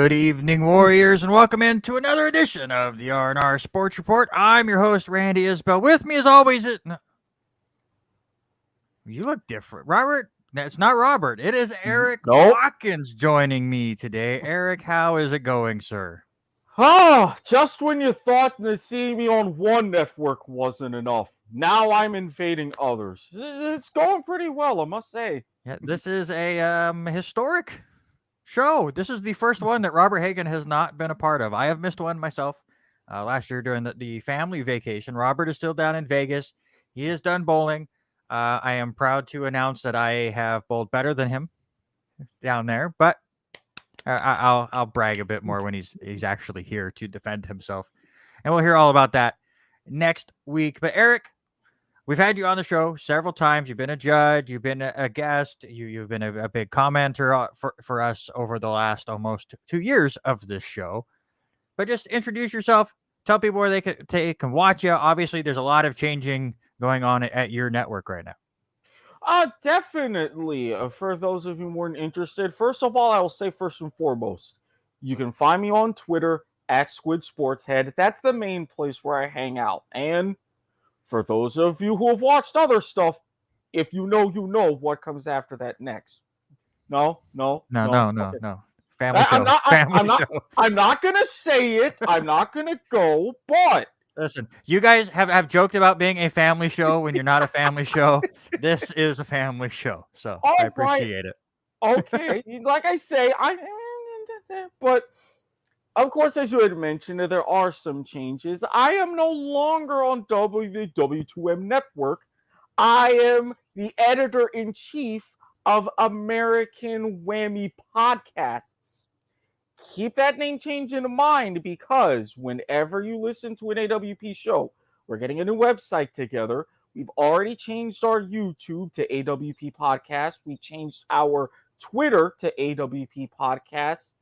Good evening, Warriors, and welcome into another edition of the R&R Sports Report. I'm your host, Randy Isbelle. With me, as always, you look different. Robert? It's not Robert. It is Erik Watkins joining me today. Erik, how is it going, sir? Just when you thought that seeing me on one network wasn't enough, now I'm invading others. It's going pretty well, I must say. Yeah, this is a historic show. This is the first one that Robert Hagan has not been a part of. I have missed one myself last year during the family vacation. Robert is still down in Vegas. He is done bowling. I am proud to announce that I have bowled better than him down there, but I'll brag a bit more when he's actually here to defend himself, and we'll hear all about that next week. But Erik, we've had you on the show several times. You've been a judge. You've been a guest. You've been a big commenter for us over the last almost 2 years of this show. But just introduce yourself. Tell people where they can watch you. Obviously, there's a lot of changing going on at your network right now. Definitely. For those of you who weren't interested, first of all, I will say first and foremost, you can find me on Twitter at Squid Sportshead. That's the main place where I hang out. And for those of you who have watched other stuff, if you know what comes after that next. No. Family show. I'm not gonna say it. I'm not gonna go, but listen, you guys have joked about being a family show when you're not a family show. This is a family show, so I appreciate it. Okay, like I say, but of course, as you had mentioned, there are some changes. I am no longer on W2M Network. I am the editor-in-chief of American Whammy Podcasts. Keep that name change in mind, because whenever you listen to an AWP show, we're getting a new website together. We've already changed our YouTube to AWP Podcast. We changed our Twitter to AWP Podcast.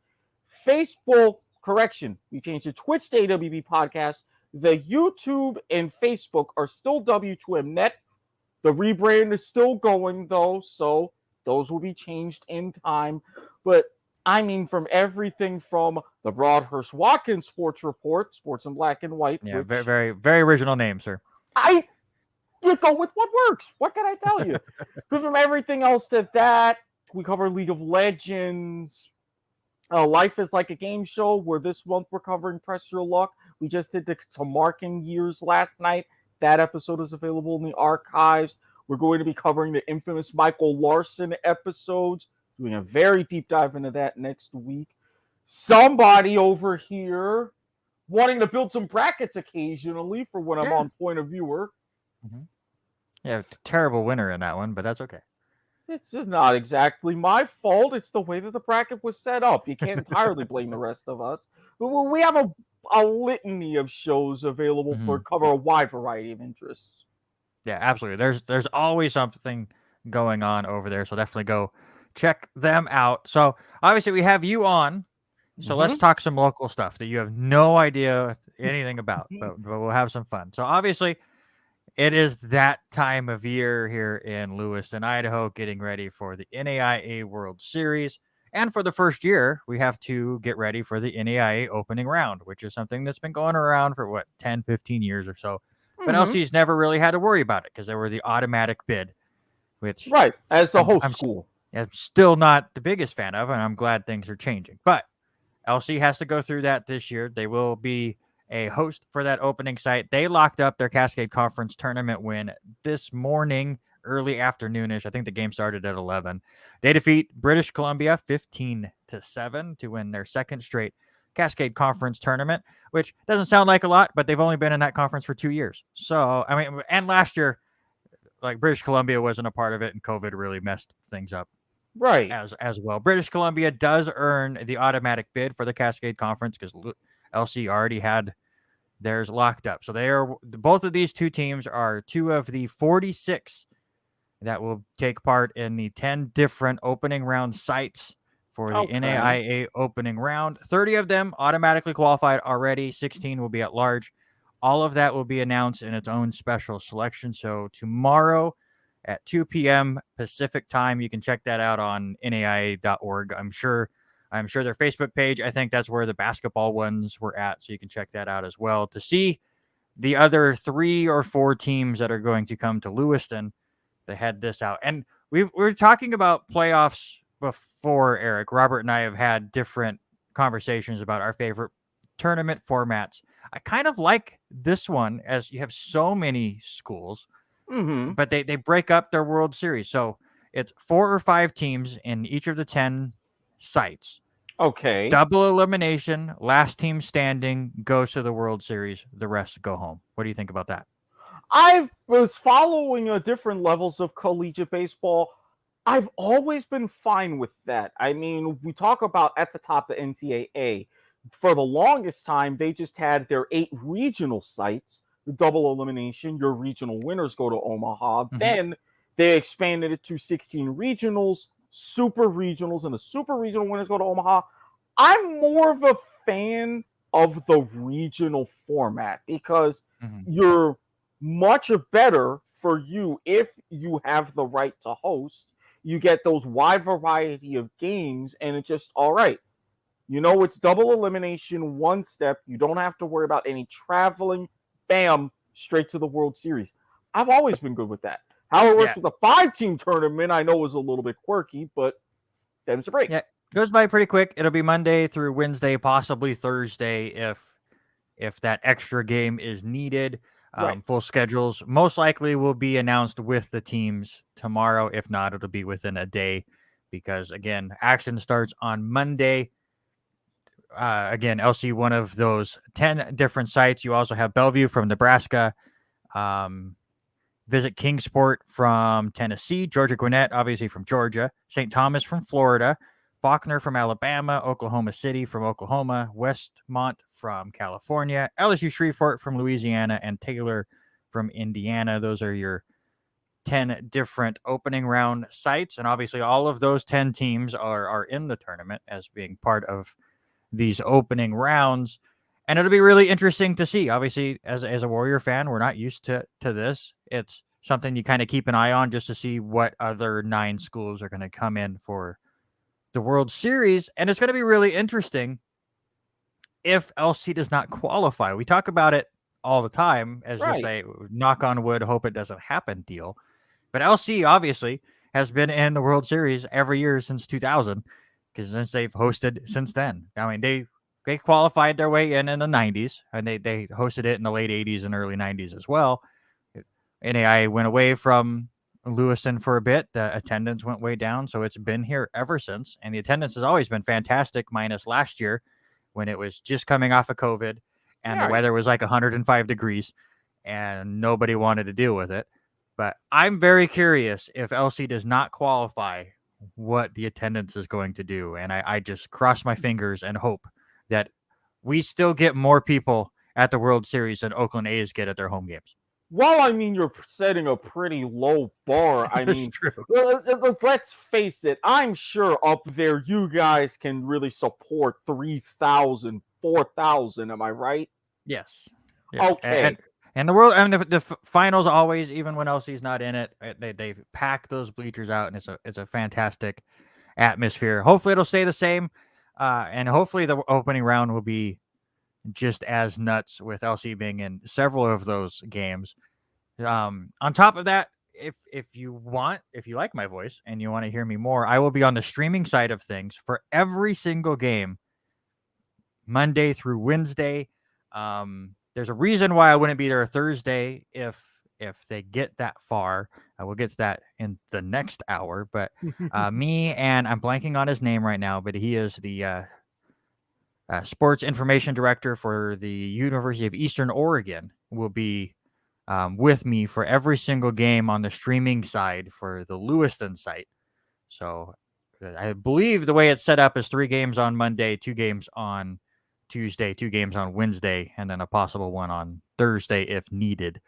Facebook, correction, we changed the Twitch to AWP Podcast. The YouTube and Facebook are still W2M Net. The rebrand is still going, though, so those will be changed in time. But I mean, from everything from the Broadhurst Watkins Sports Report, Sports in Black and White. Yeah, very, very, very original name, sir. You go with what works. What can I tell you? But from everything else to that, we cover League of Legends. Life is Like a Game Show, where this month we're covering Press Your Luck. We just did the Tamarkin years last night. That episode is available in the archives. We're going to be covering the infamous Michael Larson episodes, doing a very deep dive into that next week. Somebody over here wanting to build some brackets occasionally for when I'm on Point of Viewer. Mm-hmm. Yeah, terrible winner in that one, but that's okay. It's not exactly my fault. It's the way that the bracket was set up. You can't entirely blame the rest of us. We have a litany of shows available for cover a wide variety of interests. Yeah, absolutely. There's always something going on over there, so definitely go check them out. So obviously we have you on, so let's talk some local stuff that you have no idea anything about, but we'll have some fun. So obviously it is that time of year here in Lewiston, Idaho, getting ready for the NAIA World Series. And for the first year, we have to get ready for the NAIA opening round, which is something that's been going around for, 10, 15 years or so. But LC's never really had to worry about it because they were the automatic bid, which... Right, as the host school. I'm still not the biggest fan of, and I'm glad things are changing. But LC has to go through that this year. They will be a host for that opening site. They locked up their Cascade Conference tournament win this morning, early afternoonish. I think the game started at 11. They defeat British Columbia 15-7 to win their second straight Cascade Conference tournament, which doesn't sound like a lot, but they've only been in that conference for 2 years. So, I mean, and last year, like, British Columbia wasn't a part of it, and COVID really messed things up. Right. As well. British Columbia does earn the automatic bid for the Cascade Conference because LC already had theirs locked up. So both of these two teams are two of the 46 that will take part in the 10 different opening round sites for the NAIA opening round. 30 of them automatically qualified already. 16 will be at large. All of that will be announced in its own special selection. So tomorrow at 2 p.m. Pacific time, you can check that out on NAIA.org. I'm sure I'm sure their Facebook page, I think that's where the basketball ones were at. So you can check that out as well to see the other 3 or 4 teams that are going to come to Lewiston to head this out. And we're talking about playoffs before, Eric. Robert and I have had different conversations about our favorite tournament formats. I kind of like this one as you have so many schools, but they break up their World Series. So it's 4 or 5 teams in each of the 10 sites. Okay. Double elimination, last team standing goes to the World Series. The rest go home. What do you think about that? I was following different levels of collegiate baseball. I've always been fine with that. I mean, we talk about at the top the NCAA. For the longest time, they just had their 8 regional sites, the double elimination. Your regional winners go to Omaha. Mm-hmm. Then they expanded it to 16 regionals, super regionals, and the super regional winners go to Omaha. I'm more of a fan of the regional format because you're much better for you if you have the right to host. You get those wide variety of games, and it's just all right. It's double elimination, one step. You don't have to worry about any traveling. Bam, straight to the World Series. I've always been good with that. How it works with a 5-team tournament, I know is a little bit quirky, but them's a break. Yeah, goes by pretty quick. It'll be Monday through Wednesday, possibly Thursday if that extra game is needed. Full schedules most likely will be announced with the teams tomorrow. If not, it'll be within a day because, again, action starts on Monday. Again, LC, one of those 10 different sites. You also have Bellevue from Nebraska. Visit Kingsport from Tennessee. Georgia Gwinnett, obviously from Georgia. St. Thomas from Florida. Faulkner from Alabama. Oklahoma City from Oklahoma. Westmont from California. LSU Shreveport from Louisiana. And Taylor from Indiana. Those are your 10 different opening round sites. And obviously all of those 10 teams are in the tournament as being part of these opening rounds. And it'll be really interesting to see. Obviously, as a Warrior fan, we're not used to this. It's something you kind of keep an eye on just to see what other 9 schools are going to come in for the World Series. And it's going to be really interesting if LC does not qualify. We talk about it all the time as just a knock on wood, hope it doesn't happen deal. But LC obviously has been in the World Series every year since 2000 because since they've hosted since then. I mean, they qualified their way in the 90s, and they hosted it in the late 80s and early 90s as well. NAI went away from Lewiston for a bit. The attendance went way down, so it's been here ever since. And the attendance has always been fantastic, minus last year when it was just coming off of COVID and the weather was like 105 degrees and nobody wanted to deal with it. But I'm very curious if LC does not qualify, what the attendance is going to do. And I just cross my fingers and hope that we still get more people at the World Series than Oakland A's get at their home games. Well, I mean, you're setting a pretty low bar. I mean, let's face it. I'm sure up there you guys can really support 3,000, 4,000. Am I right? Yes. Yeah. Okay. And the world, I mean, the finals always, even when LC's not in it, they pack those bleachers out, and it's a fantastic atmosphere. Hopefully, it'll stay the same, and hopefully, the opening round will be just as nuts with LC being in several of those games. On top of that, if you like my voice and you want to hear me more, I will be on the streaming side of things for every single game, Monday through Wednesday. There's a reason why I wouldn't be there Thursday if they get that far. We'll get to that in the next hour. But me and I'm blanking on his name right now, but he is the sports information director for the University of Eastern Oregon, will be with me for every single game on the streaming side for the Lewiston site. So I believe the way it's set up is 3 games on Monday, 2 games on Tuesday, 2 games on Wednesday, and then a possible one on Thursday if needed.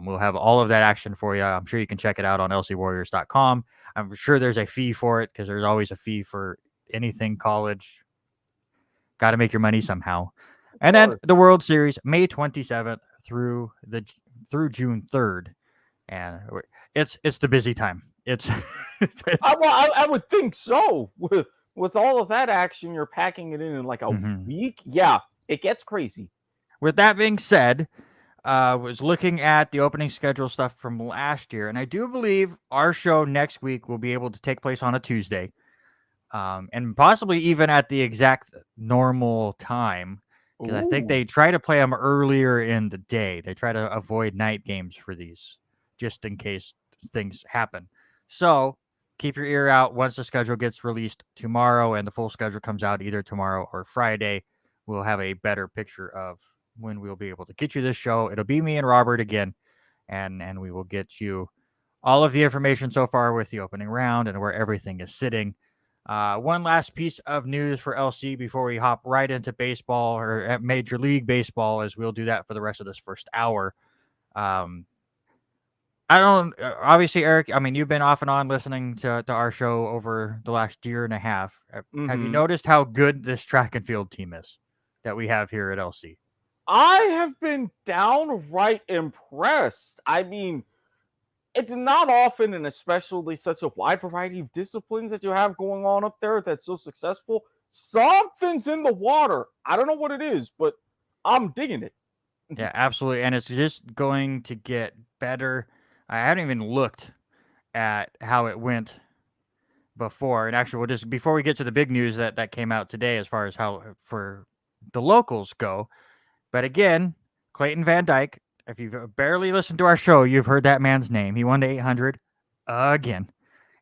We'll have all of that action for you. I'm sure you can check it out on lcwarriors.com. I'm sure there's a fee for it because there's always a fee for anything college. Got to make your money somehow. And then the World Series, May 27th through June 3rd. And it's the busy time. I would think so. with all of that action, you're packing it in like a Mhm. week. Yeah, it gets crazy. With that being said, was looking at the opening schedule stuff from last year, and I do believe our show next week will be able to take place on a Tuesday, and possibly even at the exact normal time, because I think Ooh. they try to play them earlier in the day. They try to avoid night games for these, just in case things happen. So keep your ear out once the schedule gets released tomorrow, and the full schedule comes out either tomorrow or Friday. We'll have a better picture of when we'll be able to get you this show. It'll be me and Robert again, and we will get you all of the information so far with the opening round and where everything is sitting. One last piece of news for LC before we hop right into baseball or at Major League Baseball, as we'll do that for the rest of this first hour. Um, I don't obviously, Eric. I mean, you've been off and on listening to our show over the last year and a half. Have you Mm-hmm. noticed how good this track and field team is that we have here at LC? I have been downright impressed. I mean, it's not often, and especially such a wide variety of disciplines that you have going on up there that's so successful. Something's in the water. I don't know what it is, but I'm digging it. Yeah, absolutely. And it's just going to get better. I haven't even looked at how it went before. And actually, we'll just, before we get to the big news that came out today, as far as how for the locals go. But again, Clayton Van Dyke, if you've barely listened to our show, you've heard that man's name. He won the 800 again.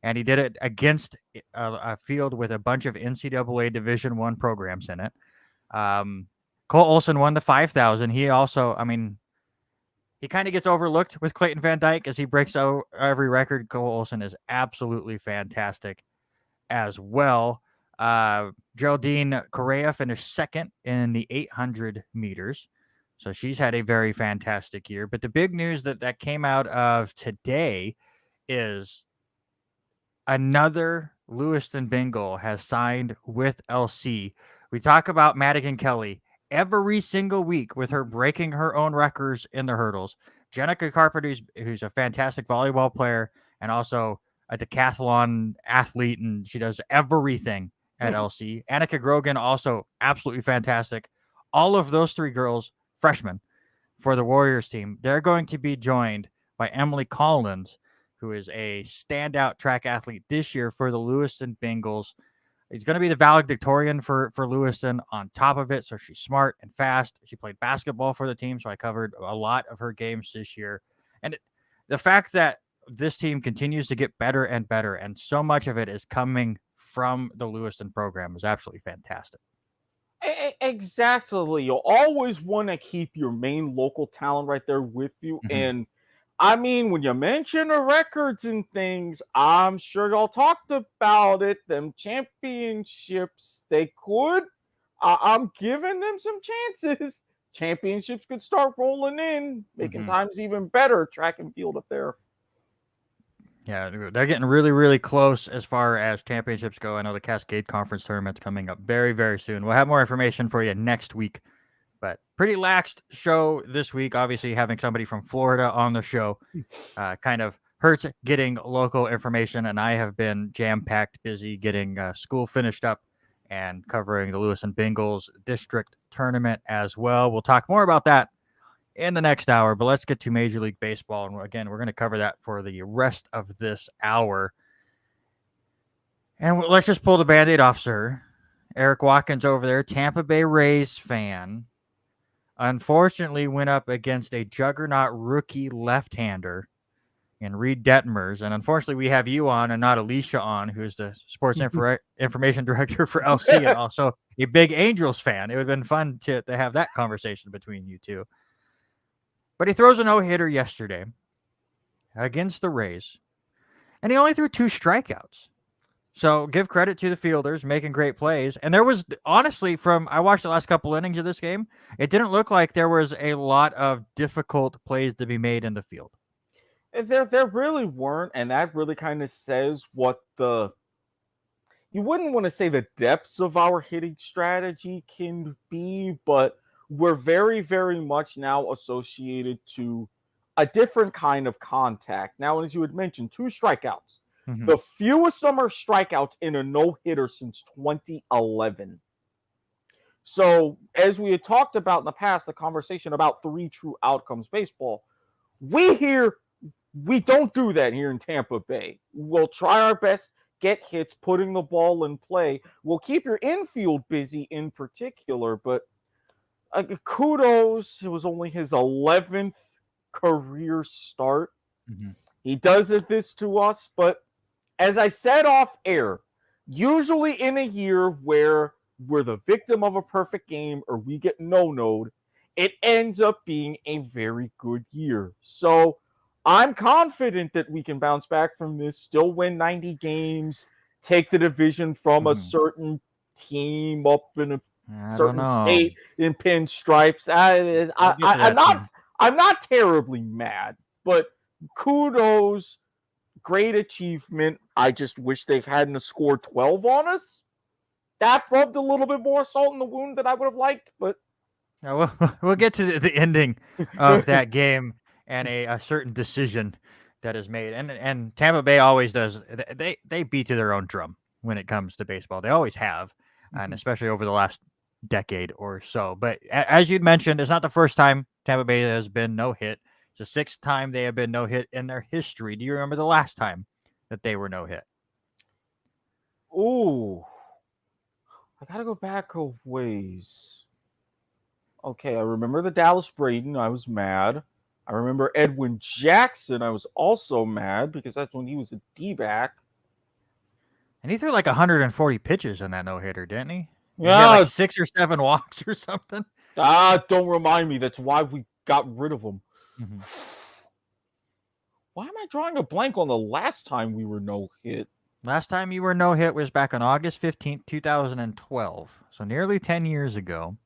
And he did it against a field with a bunch of NCAA Division I programs in it. Cole Olson won the 5,000. He also, I mean, he kind of gets overlooked with Clayton Van Dyke as he breaks out every record. Cole Olson is absolutely fantastic as well. Geraldine Correa finished second in the 800 meters. So she's had a very fantastic year. But the big news that came out of today is another Lewiston Bengal has signed with LC. We talk about Madigan Kelly every single week with her breaking her own records in the hurdles. Jenica Carpenter, who's a fantastic volleyball player and also a decathlon athlete, and she does everything at LC. Annika Grogan, also absolutely fantastic. All of those three girls, freshmen for the Warriors team, they're going to be joined by Emily Collins, who is a standout track athlete this year for the Lewiston Bengals. He's going to be the valedictorian for Lewiston on top of it. So she's smart and fast. She played basketball for the team, so I covered a lot of her games this year. And the fact that this team continues to get better and better, and so much of it is coming from the Lewiston program, is absolutely fantastic. Exactly. You'll always want to keep your main local talent right there with you. Mm-hmm. And I mean, when you mention the records and things, I'm sure y'all talked about it. Them championships, they could. I'm giving them some chances. Championships could start rolling in, making times even better. Track and field up there. Yeah, they're getting really, really close as far as championships go. I know the Cascade Conference tournament's coming up very, very soon. We'll have more information for you next week. But pretty laxed show this week. Obviously, having somebody from Florida on the show kind of hurts getting local information. And I have been jam-packed busy getting school finished up and covering the Lewiston Bengals district tournament as well. We'll talk more about that in the next hour, but let's get to Major League Baseball. And again, we're going to cover that for the rest of this hour. And let's just pull the Band-Aid off, sir. Erik Watkins over there, Tampa Bay Rays fan, unfortunately went up against a juggernaut rookie left-hander in Reed Detmers. And unfortunately, we have you on and not Alicia on, who's the sports information director for LC and also a big Angels fan. It would have been fun to have that conversation between you two. But he throws a no-hitter yesterday against the Rays, and he only threw 2 strikeouts. So give credit to the fielders making great plays. And there was, honestly, I watched the last couple innings of this game, it didn't look like there was a lot of difficult plays to be made in the field. There really weren't, and that really kind of says what you wouldn't want to say the depths of our hitting strategy can be, but we're very, very much now associated to a different kind of contact. Now, as you had mentioned, 2 strikeouts. Mhm. The fewest number of strikeouts in a no-hitter since 2011. So, as we had talked about in the past, the conversation about 3 true outcomes baseball, we don't do that here in Tampa Bay. We'll try our best, get hits, putting the ball in play. We'll keep your infield busy in particular, but kudos. It was only his 11th career start. Mhm. He does this to us, but as I said off air, usually in a year where we're the victim of a perfect game or we get no-no'd, it ends up being a very good year. So I'm confident that we can bounce back from this, still win 90 games, take the division from a Mhm. certain team up in a I don't certain know. state in pinstripes. We'll get to that team. I'm not terribly mad, but kudos, great achievement. I just wish they hadn't scored 12 on us. That rubbed a little bit more salt in the wound than I would have liked, but Yeah, we'll get to the ending of that game and a certain decision that is made. And Tampa Bay always does. They beat to their own drum when it comes to baseball. They always have, and especially over the last decade or so. But as you'd mentioned, it's not the first time Tampa Bay has been no hit. It's the sixth time they have been no hit in their history. Do you remember the last time that they were no hit? ooh, I gotta go back a ways. Okay, I remember the Dallas Braden. I was mad. I remember Edwin Jackson. I was also mad because that's when he was a D-back. And he threw like 140 pitches in that no hitter, didn't he? And he had Yeah, like 6 or 7 walks or something. don't remind me. That's why we got rid of him. Mm-hmm. Why am I drawing a blank on the last time we were no hit? Last time you were no hit was back on August 15th, 2012. So nearly 10 years ago.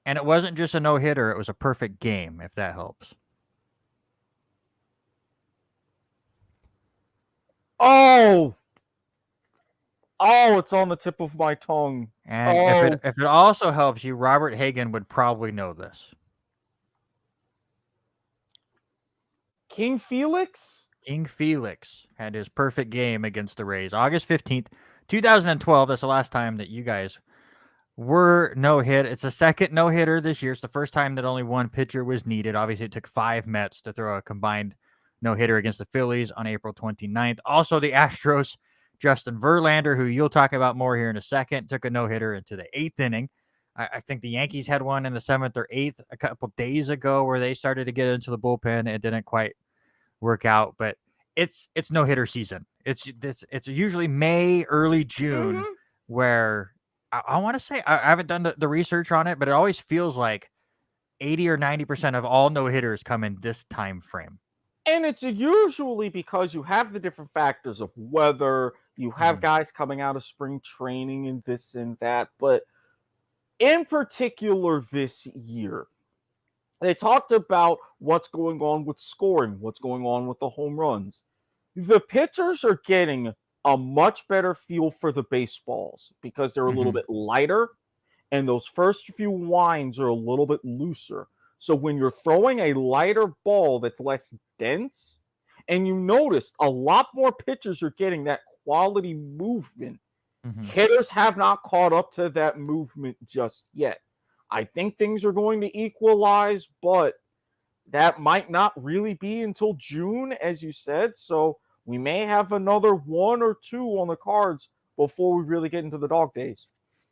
And it wasn't just a no hitter, it was a perfect game, if that helps. Oh, it's on the tip of my tongue. And if it also helps you, Robert Hagen would probably know this. King Felix? King Felix had his perfect game against the Rays. August 15th, 2012. That's the last time that you guys were no-hit. It's the second no-hitter this year. It's the first time that only one pitcher was needed. Obviously, it took 5 Mets to throw a combined no-hitter against the Phillies on April 29th. Also, the Astros, Justin Verlander, who you'll talk about more here in a second, took a no-hitter into the 8th inning. I think the Yankees had one in the 7th or 8th a couple days ago where they started to get into the bullpen. It didn't quite work out, but it's no-hitter season. It's usually May, early June, where I want to say I haven't done the research on it, but it always feels like 80 or 90% of all no-hitters come in this time frame. And it's usually because you have the different factors of weather, you have guys coming out of spring training and this and that. But in particular this year, they talked about what's going on with scoring, what's going on with the home runs. The pitchers are getting a much better feel for the baseballs because they're a little bit lighter and those first few winds are a little bit looser. So when you're throwing a lighter ball that's less dense, and you notice a lot more pitchers are getting that quality movement, hitters have not caught up to that movement just yet. I think things are going to equalize, but that might not really be until June, as you said. So we may have another 1 or 2 on the cards before we really get into the dog days.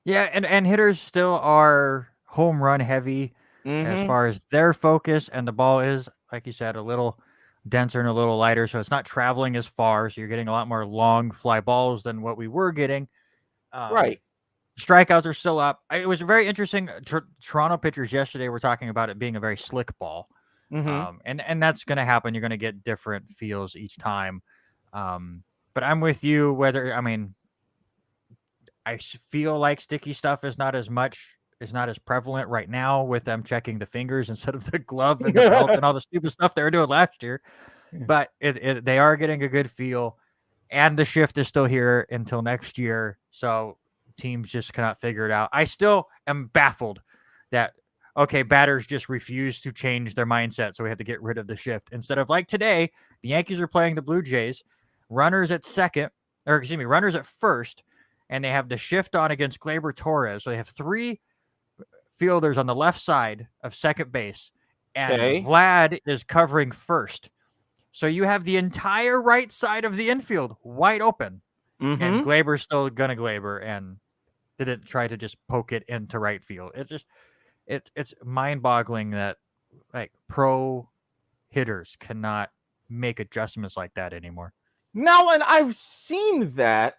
Yeah, and hitters still are home run heavy as far as their focus, and the ball is, like you said, a little denser and a little lighter, so it's not traveling as far, so you're getting a lot more long fly balls than what we were getting. Right. Strikeouts are still up. It was very interesting. Toronto pitchers yesterday were talking about it being a very slick ball. And that's going to happen. You're going to get different feels each time. But I'm with you I feel like sticky stuff is not as prevalent right now with them checking the fingers instead of the glove and the belt and all the stupid stuff they were doing last year. But they are getting a good feel, and the shift is still here until next year. So teams just cannot figure it out. I still am baffled that, okay, batters just refuse to change their mindset, so we have to get rid of the shift. Instead of like today, the Yankees are playing the Blue Jays. runners at first, and they have the shift on against Gleyber Torres. So they have 3 fielders on the left side of second base, and Vlad is covering first. So you have the entire right side of the infield wide open, and Gleyber's still gonna Gleyber and didn't try to just poke it into right field. It's just it's mind-boggling that like pro hitters cannot make adjustments like that anymore. Now, and I've seen that.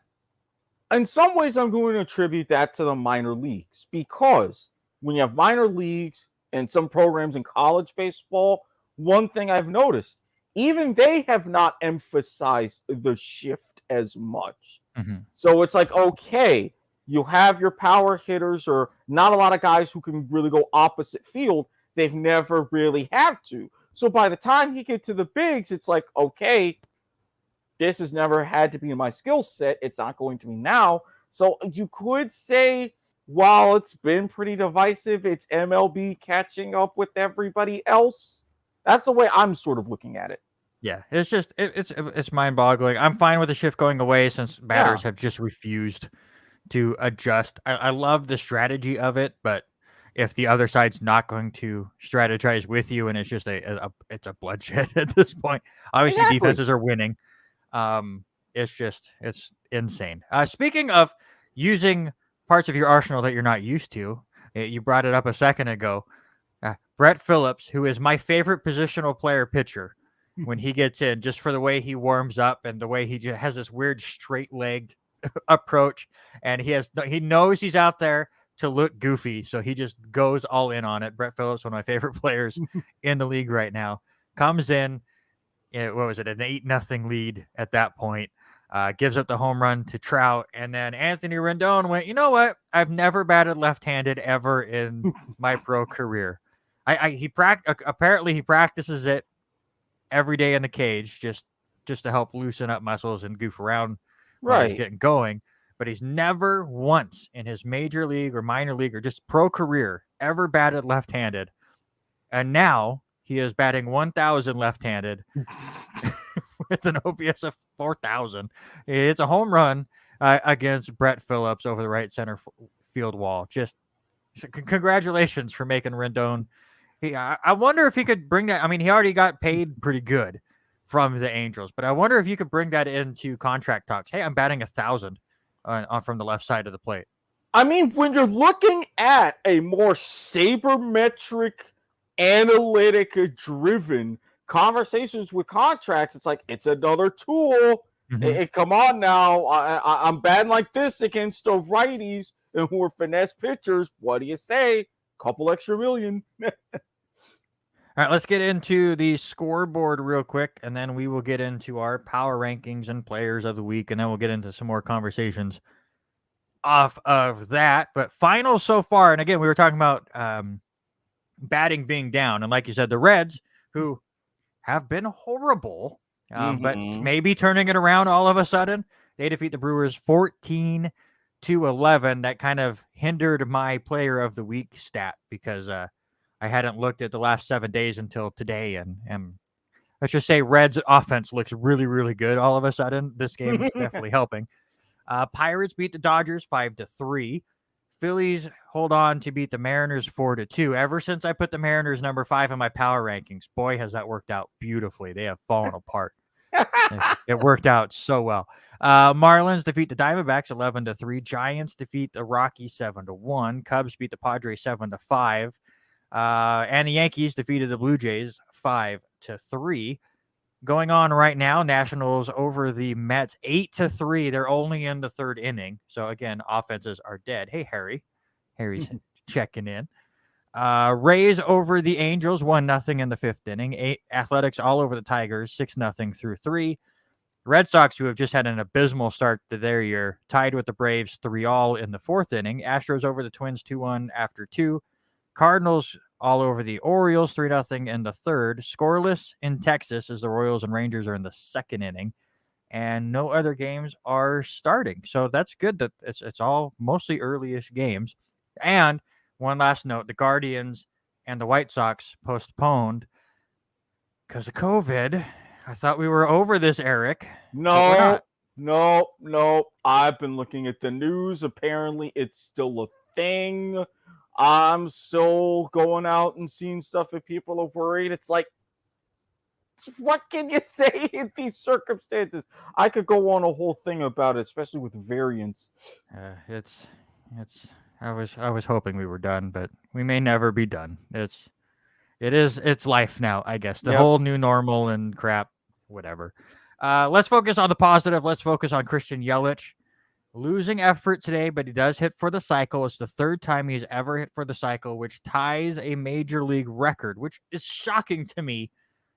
In some ways, I'm going to attribute that to the minor leagues, because when you have minor leagues and some programs in college baseball, one thing I've noticed, even they have not emphasized the shift as much. So it's like, okay, you have your power hitters, or not a lot of guys who can really go opposite field. They've never really had to. So by the time you get to the bigs, it's like, okay, this has never had to be in my skill set. It's not going to be now. So you could say, while it's been pretty divisive, it's MLB catching up with everybody else. That's the way I'm sort of looking at it. Yeah, it's just it's mind-boggling. I'm fine with the shift going away since batters have just refused to adjust. I love the strategy of it, but if the other side's not going to strategize with you, and it's just it's a bloodshed at this point. Obviously, defenses are winning. It's insane. Speaking of using parts of your arsenal that you're not used to, you brought it up a second ago. Brett Phillips, who is my favorite positional player pitcher, when he gets in, just for the way he warms up and the way he just has this weird straight-legged approach, and he knows he's out there to look goofy, so he just goes all in on it. Brett Phillips, one of my favorite players in the league right now, comes in. What was it? An 8-0 lead at that point. Gives up the home run to Trout, and then Anthony Rendon went, you know what? I've never batted left-handed ever in my pro career. Apparently he practices it every day in the cage just to help loosen up muscles and goof around while he's getting going. But he's never once in his major league or minor league or just pro career ever batted left-handed. And now he is batting 1,000 left-handed with an OPS of 4,000. It's a home run against Brett Phillips over the right center field wall. Just congratulations for making Rendon. I wonder if he could bring that. I mean, he already got paid pretty good from the Angels, but I wonder if you could bring that into contract talks. Hey, I'm batting 1,000 from the left side of the plate. I mean, when you're looking at a more sabermetric, analytic-driven conversations with contracts, it's like, it's another tool. Come on now. I'm batting like this against the righties and who are finesse pitchers. What do you say? Couple extra million. All right, let's get into the scoreboard real quick, and then we will get into our power rankings and players of the week, and then we'll get into some more conversations off of that. But finals so far, and again, we were talking about batting being down, and like you said, the Reds, who have been horrible, but maybe turning it around all of a sudden, they defeat the Brewers 14-11. That kind of hindered my player of the week stat because I hadn't looked at the last 7 days until today, and let's just say Reds offense looks really, really good all of a sudden. This game is definitely helping. Pirates beat the Dodgers 5-3. Phillies hold on to beat the Mariners 4-2. Ever since I put the Mariners number 5 in my power rankings, boy, has that worked out beautifully. They have fallen apart. It worked out so well. Marlins defeat the Diamondbacks 11-3. Giants defeat the Rockies 7-1. Cubs beat the Padres 7-5. And the Yankees defeated the Blue Jays 5-3. Going on right now, Nationals over the Mets 8-3. They're only in the third inning. So again, offenses are dead. Hey, Harry. Harry's checking in. Rays over the Angels 1-0 in the fifth inning. Athletics all over the Tigers 6-0 through 3. Red Sox, who have just had an abysmal start to their year, tied with the Braves 3-all in the fourth inning. Astros over the Twins 2-1 after 2. Cardinals all over the Orioles 3-0 in the third. Scoreless in Texas as the Royals and Rangers are in the second inning. And no other games are starting. So that's good that it's all mostly early-ish games. And one last note, the Guardians and the White Sox postponed because of COVID. I thought we were over this, Erik. But we're No, not. no. I've been looking at the news. Apparently, it's still a thing. I'm still going out and seeing stuff if people are worried. It's like, what can you say in these circumstances? I could go on a whole thing about it, especially with variants. It's. I was hoping we were done, but we may never be done. It's life now, I guess. The Yep. whole new normal and crap, whatever. Let's focus on the positive. Let's focus on Christian Yelich. Losing effort today, but he does hit for the cycle. It's the third time he's ever hit for the cycle, which ties a major league record, which is shocking to me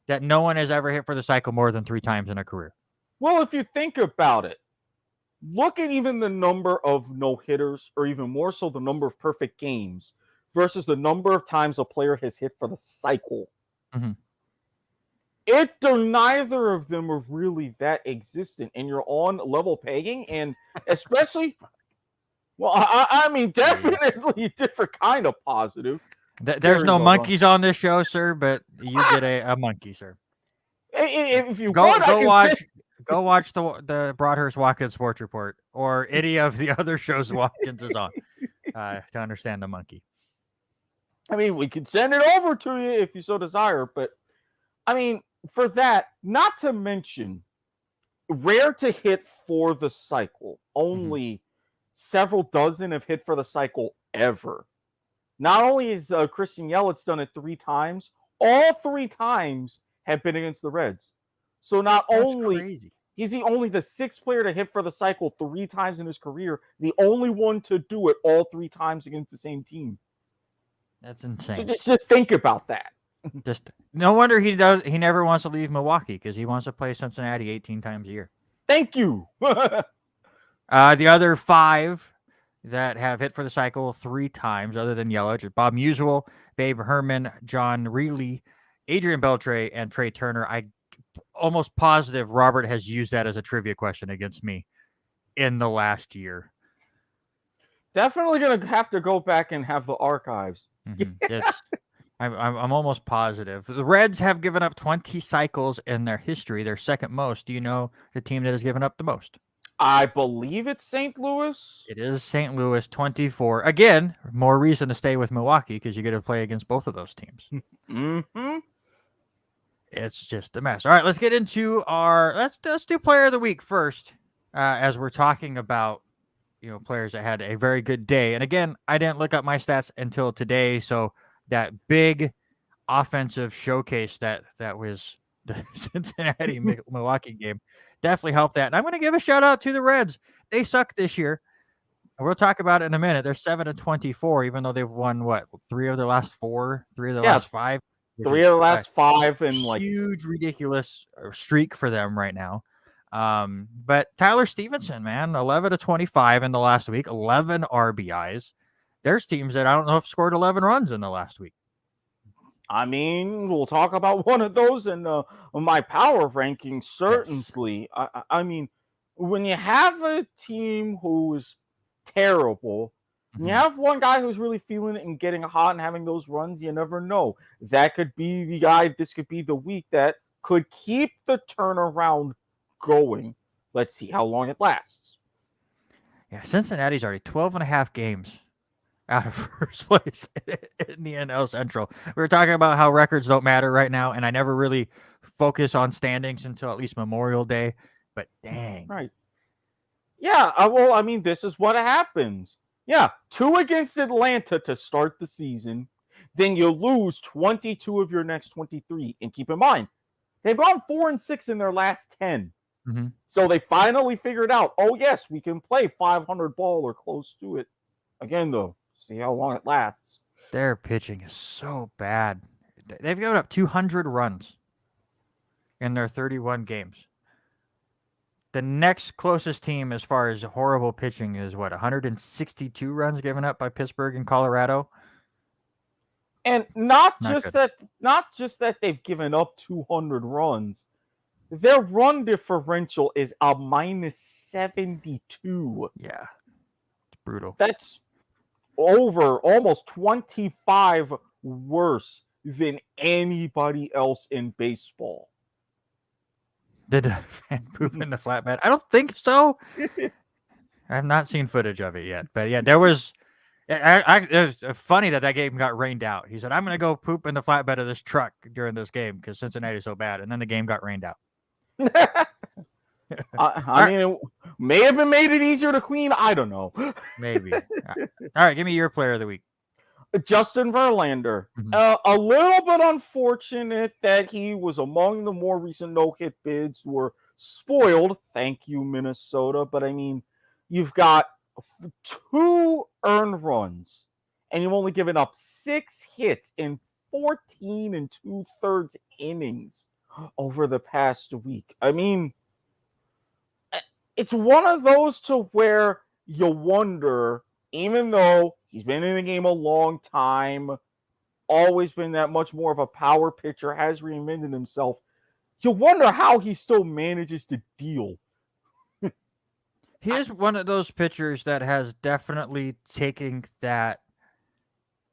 that no one has ever hit for the cycle more than 3 times in a career. Well, if you think about it, look at even the number of no-hitters, or even more so the number of perfect games versus the number of times a player has hit for the cycle. Mhm. Neither of them are really that existent, and you're on level pegging, and especially, well, I mean, definitely a different kind of positive. There's Very no well monkeys on this show, sir, but you get a monkey, sir. If you Go want, I can watch say, go watch the Broadhurst Watkins Sports Report or any of the other shows Watkins is on to understand the monkey. I mean, we can send it over to you if you so desire, but I mean, for that, not to mention, rare to hit for the cycle. Only several dozen have hit for the cycle ever. Not only is Christian Yelich done it 3 times, all 3 times have been against the Reds. So not That's only crazy. is he only the 6th player to hit for the cycle 3 times in his career, the only one to do it all 3 times against the same team. That's insane. So just think about that. Just no wonder he never wants to leave Milwaukee because he wants to play Cincinnati 18 times a year. Thank you. The other 5 that have hit for the cycle 3 times, other than Yelich, are Bob Musial, Babe Herman, John Reilly, Adrian Beltre, and Trey Turner. I almost positive Robert has used that as a trivia question against me in the last year. Definitely gonna have to go back and have the archives. I'm almost positive. The Reds have given up 20 cycles in their history, their second most. Do you know the team that has given up the most? I believe it's St. Louis. It is St. Louis, 24. Again, more reason to stay with Milwaukee because you get to play against both of those teams. It's just a mess. All right, let's get into let's do player of the week first, as we're talking about players that had a very good day. And again, I didn't look up my stats until today, so that big offensive showcase that was the Cincinnati Milwaukee game definitely helped that. And I'm going to give a shout out to the Reds. They suck this year. And we'll talk about it in a minute. They're 7-24, even though they've won 3 of their last 4, 3 of their last 5. 3 of the last 5, and like huge, ridiculous streak for them right now. But Tyler Stevenson, man, 11-25 in the last week, 11 RBIs. There's teams that I don't know if scored 11 runs in the last week. I mean, we'll talk about one of those in my power ranking, certainly. Yes. I mean, when you have a team who is terrible, you have one guy who's really feeling it and getting hot and having those runs, you never know. That could be the guy, this could be the week that could keep the turnaround going. Let's see how long it lasts. Yeah, Cincinnati's already 12.5 games out of first place in the NL Central. We were talking about how records don't matter right now, and I never really focus on standings until at least Memorial Day, but dang. Right. Yeah, well, I mean, this is what happens. Yeah, 2 against Atlanta to start the season. Then you lose 22 of your next 23. And keep in mind, they've gone 4-6 in their last 10. So they finally figured out, oh, yes, we can play 500 ball or close to it. Again, though, see how long it lasts. Their pitching is so bad. They've given up 200 runs in their 31 games. The next closest team as far as horrible pitching is 162 runs given up by Pittsburgh and Colorado. And not just that they've given up 200 runs. Their run differential is a -72. Yeah. It's brutal. That's over almost 25 worse than anybody else in baseball. Did the fan poop in the flatbed? I don't think so. I have not seen footage of it yet, but yeah, there was. It was funny that game got rained out. He said, "I'm going to go poop in the flatbed of this truck during this game because Cincinnati's so bad," and then the game got rained out. I mean, it may have been made it easier to clean. I don't know. Maybe. All right, give me your player of the week. Justin Verlander. A little bit unfortunate that he was among the more recent no-hit bids who were spoiled. Thank you, Minnesota. But I mean, you've got 2 earned runs, and you've only given up 6 hits in 14 and 2/3 innings over the past week. I mean, it's one of those to where you wonder, even though he's been in the game a long time, always been that much more of a power pitcher, has reinvented himself, you wonder how he still manages to deal. He is one of those pitchers that has definitely taken that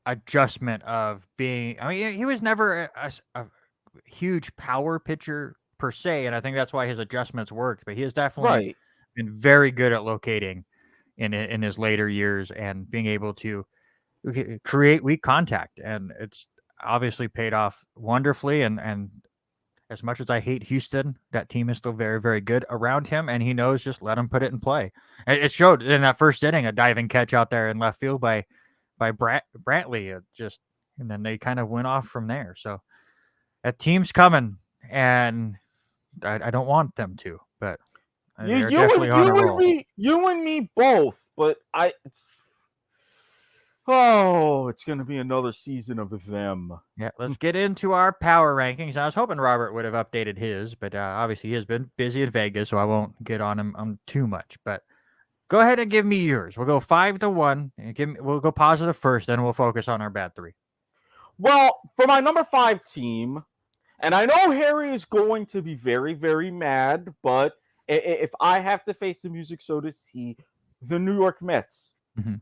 adjustment of being. I mean, he was never a huge power pitcher per se, and I think that's why his adjustments worked. But he has definitely been very good at locating in his later years and being able to create weak contact, and it's obviously paid off wonderfully. And as much as I hate Houston, that team is still very, very good around him, and he knows just let him put it in play. It showed in that first inning, a diving catch out there in left field by Brantley, and then they kind of went off from there. So that team's coming, and I don't want them to, but they're definitely on a roll. You and me both, but it's going to be another season of them. Yeah, let's get into our power rankings. I was hoping Robert would have updated his, but obviously he has been busy at Vegas, so I won't get on him too much. But go ahead and give me yours. We'll go 5-1. We'll go positive first, then we'll focus on our bad 3. Well, for my number 5 team, and I know Harry is going to be very, very mad, but if I have to face the music, so does he. The New York Mets. Mm-hmm.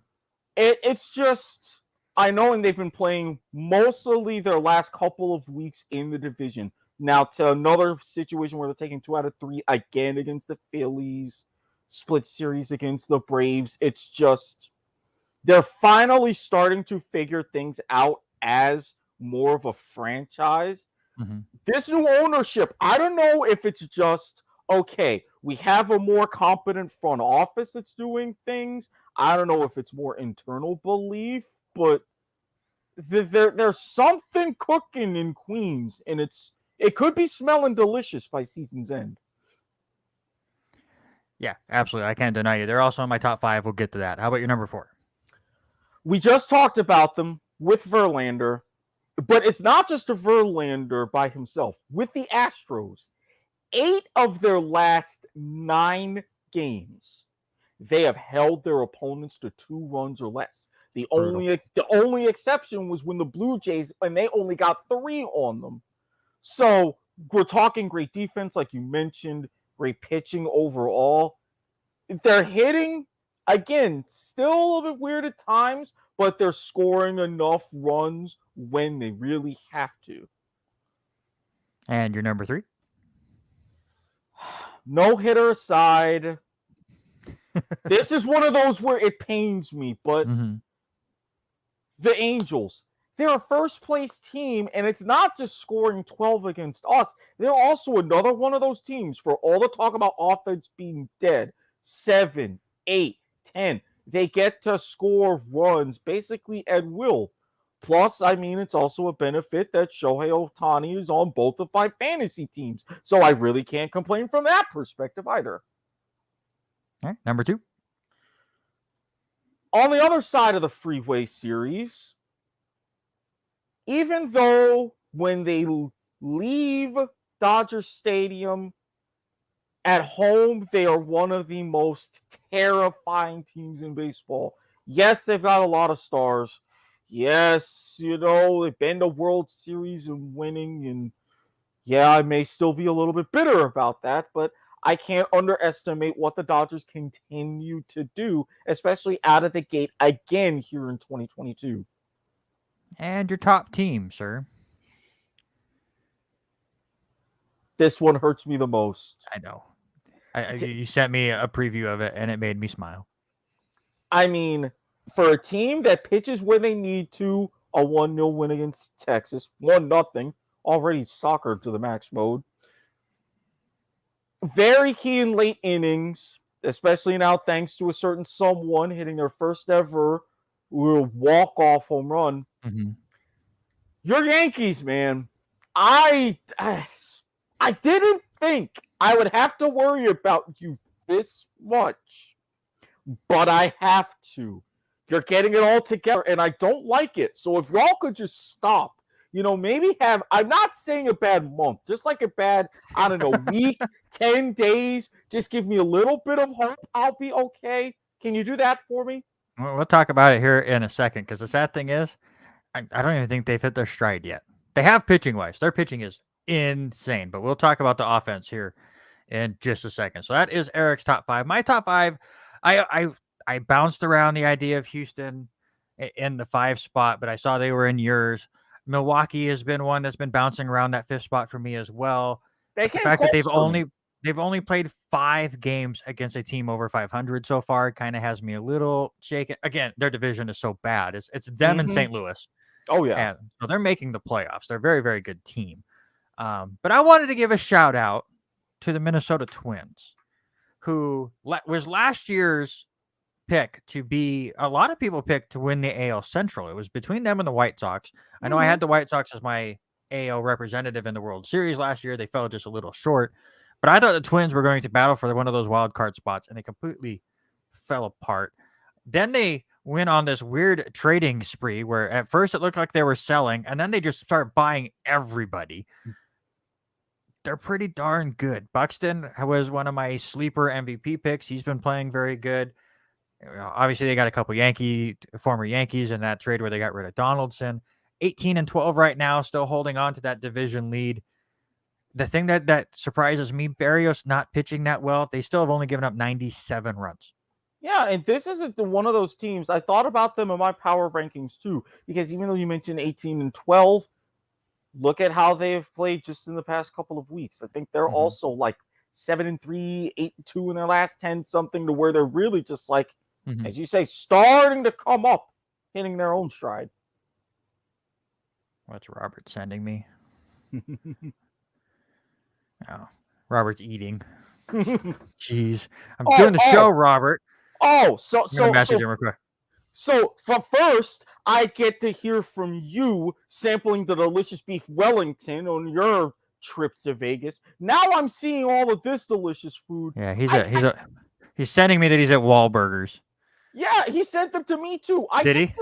It's just, I know, and they've been playing mostly their last couple of weeks in the division. Now to another situation where they're taking 2 out of 3 again against the Phillies, split series against the Braves. It's just, they're finally starting to figure things out as more of a franchise. Mm-hmm. This new ownership, I don't know if it's just, okay, we have a more competent front office that's doing things. I don't know if it's more internal belief, but there's something cooking in Queens, and it could be smelling delicious by season's end. Yeah, absolutely. I can't deny you. They're also in my top 5. We'll get to that. How about your number 4? We just talked about them with Verlander, but it's not just a Verlander by himself. With the Astros, 8 of their last 9 games, they have held their opponents to 2 runs or less. The only exception was when the Blue Jays, and they only got 3 on them. So we're talking great defense, like you mentioned, great pitching overall. They're hitting, again, still a little bit weird at times, but they're scoring enough runs when they really have to. And your number 3? No hitter aside, this is one of those where it pains me, but the Angels, they're a first place team, and it's not just scoring 12 against us. They're also another one of those teams, for all the talk about offense being dead, 7, 8, 10. They get to score runs basically at will. Plus, I mean, it's also a benefit that Shohei Ohtani is on both of my fantasy teams. So I really can't complain from that perspective either. All right, number 2. On the other side of the Freeway Series, even though when they leave Dodger Stadium at home, they are one of the most terrifying teams in baseball. Yes, they've got a lot of stars. Yes, they've been to World Series and winning, and yeah, I may still be a little bit bitter about that, but I can't underestimate what the Dodgers continue to do, especially out of the gate again here in 2022. And your top team, sir? This one hurts me the most. I know. You sent me a preview of it, and it made me smile. I mean, for a team that pitches when they need to, a 1-0 win against Texas, 1-0, already soccer to the max mode. Very key in late innings, especially now thanks to a certain someone hitting their first ever walk-off home run. Mm-hmm. Your Yankees, man. I didn't think I would have to worry about you this much, but I have to. You're getting it all together, and I don't like it. So if y'all could just stop, maybe have, I'm not saying a bad month, just like a bad, I don't know, week, 10 days, just give me a little bit of hope. I'll be okay. Can you do that for me? We'll talk about it here in a second, because the sad thing is, I don't even think they've hit their stride yet. They have pitching-wise. Their pitching is insane, but we'll talk about the offense here in just a second. So that is Erik's top 5. My top 5, I bounced around the idea of Houston in the 5 spot, but I saw they were in yours. Milwaukee has been one that's been bouncing around that 5th spot for me as well. The fact that they've only played 5 games against a team over 500 so far kind of has me a little shaken. Again, their division is so bad. It's them and St. Louis. Oh, yeah. And so they're making the playoffs. They're a very, very good team. But I wanted to give a shout out to the Minnesota Twins, who was last year's pick to be, a lot of people picked to win the AL Central. It was between them and the White Sox. I know I had the White Sox as my AL representative in the World Series last year. They fell just a little short, but I thought the Twins were going to battle for one of those wild card spots, and they completely fell apart. Then they went on this weird trading spree where at first it looked like they were selling, and then they just start buying everybody. They're pretty darn good. Buxton was one of my sleeper MVP picks. He's been playing very good. Obviously, they got a couple former Yankees in that trade where they got rid of Donaldson. 18-12 right now, still holding on to that division lead. The thing that surprises me, Barrios not pitching that well. They still have only given up 97 runs. Yeah, and this isn't one of those teams. I thought about them in my power rankings too, because even though you mentioned 18-12, look at how they've played just in the past couple of weeks. I think they're also like 7-3, 8-2 in their last 10, something to where they're really just like, as you say, starting to come up, hitting their own stride. What's Robert sending me? Oh, Robert's eating. Jeez, I'm doing the show, Robert. So message him real quick. So for first, I get to hear from you sampling the delicious beef Wellington on your trip to Vegas. Now I'm seeing all of this delicious food. Yeah, he's sending me that he's at Wahlburgers. Yeah, he sent them to me too. Did he?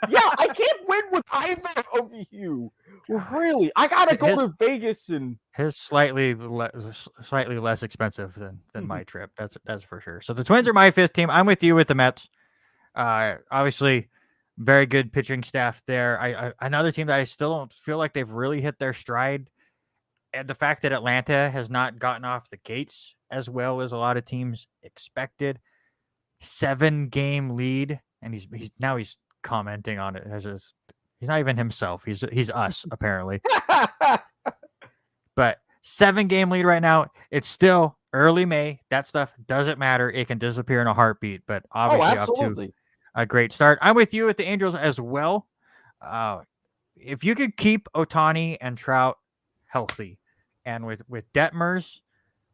Yeah, I can't win with either of you. Really, I gotta go to Vegas and his slightly less expensive than my trip. That's for sure. So the Twins are my 5th team. I'm with you with the Mets. Obviously, very good pitching staff there. Another team that I still don't feel like they've really hit their stride, and the fact that Atlanta has not gotten off the gates as well as a lot of teams expected. 7-game lead, and he's commenting on it as he's not even himself. He's us apparently. But 7-game lead right now. It's still early May. That stuff doesn't matter. It can disappear in a heartbeat. But obviously up to a great start. I'm with you with the Angels as well. If you could keep Ohtani and Trout healthy, and with Detmers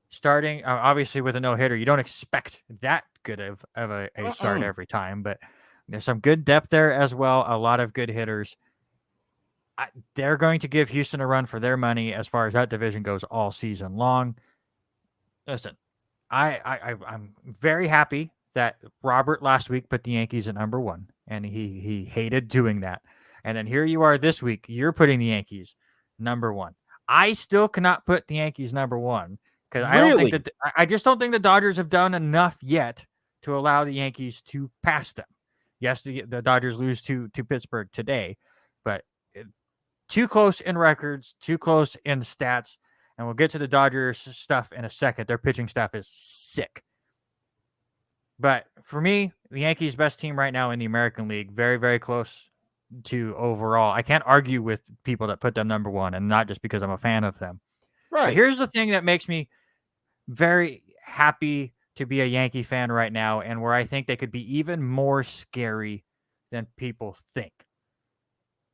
starting, obviously with a no-hitter, you don't expect that good of a start every time, but there's some good depth there as well. A lot of good hitters. They're going to give Houston a run for their money as far as that division goes all season long. Listen, I'm very happy that Robert last week put the Yankees at number 1, and he hated doing that. And then here you are this week, you're putting the Yankees number 1. I still cannot put the Yankees number 1 because I just don't think the Dodgers have done enough yet to allow the Yankees to pass them. Yes, the Dodgers lose to Pittsburgh today, but too close in records, too close in stats, and we'll get to the Dodgers stuff in a second. Their pitching staff is sick. But for me, the Yankees' best team right now in the American League, very, very close to overall. I can't argue with people that put them number 1, and not just because I'm a fan of them. But here's the thing that makes me very happy to be a Yankee fan right now, and where I think they could be even more scary than people think.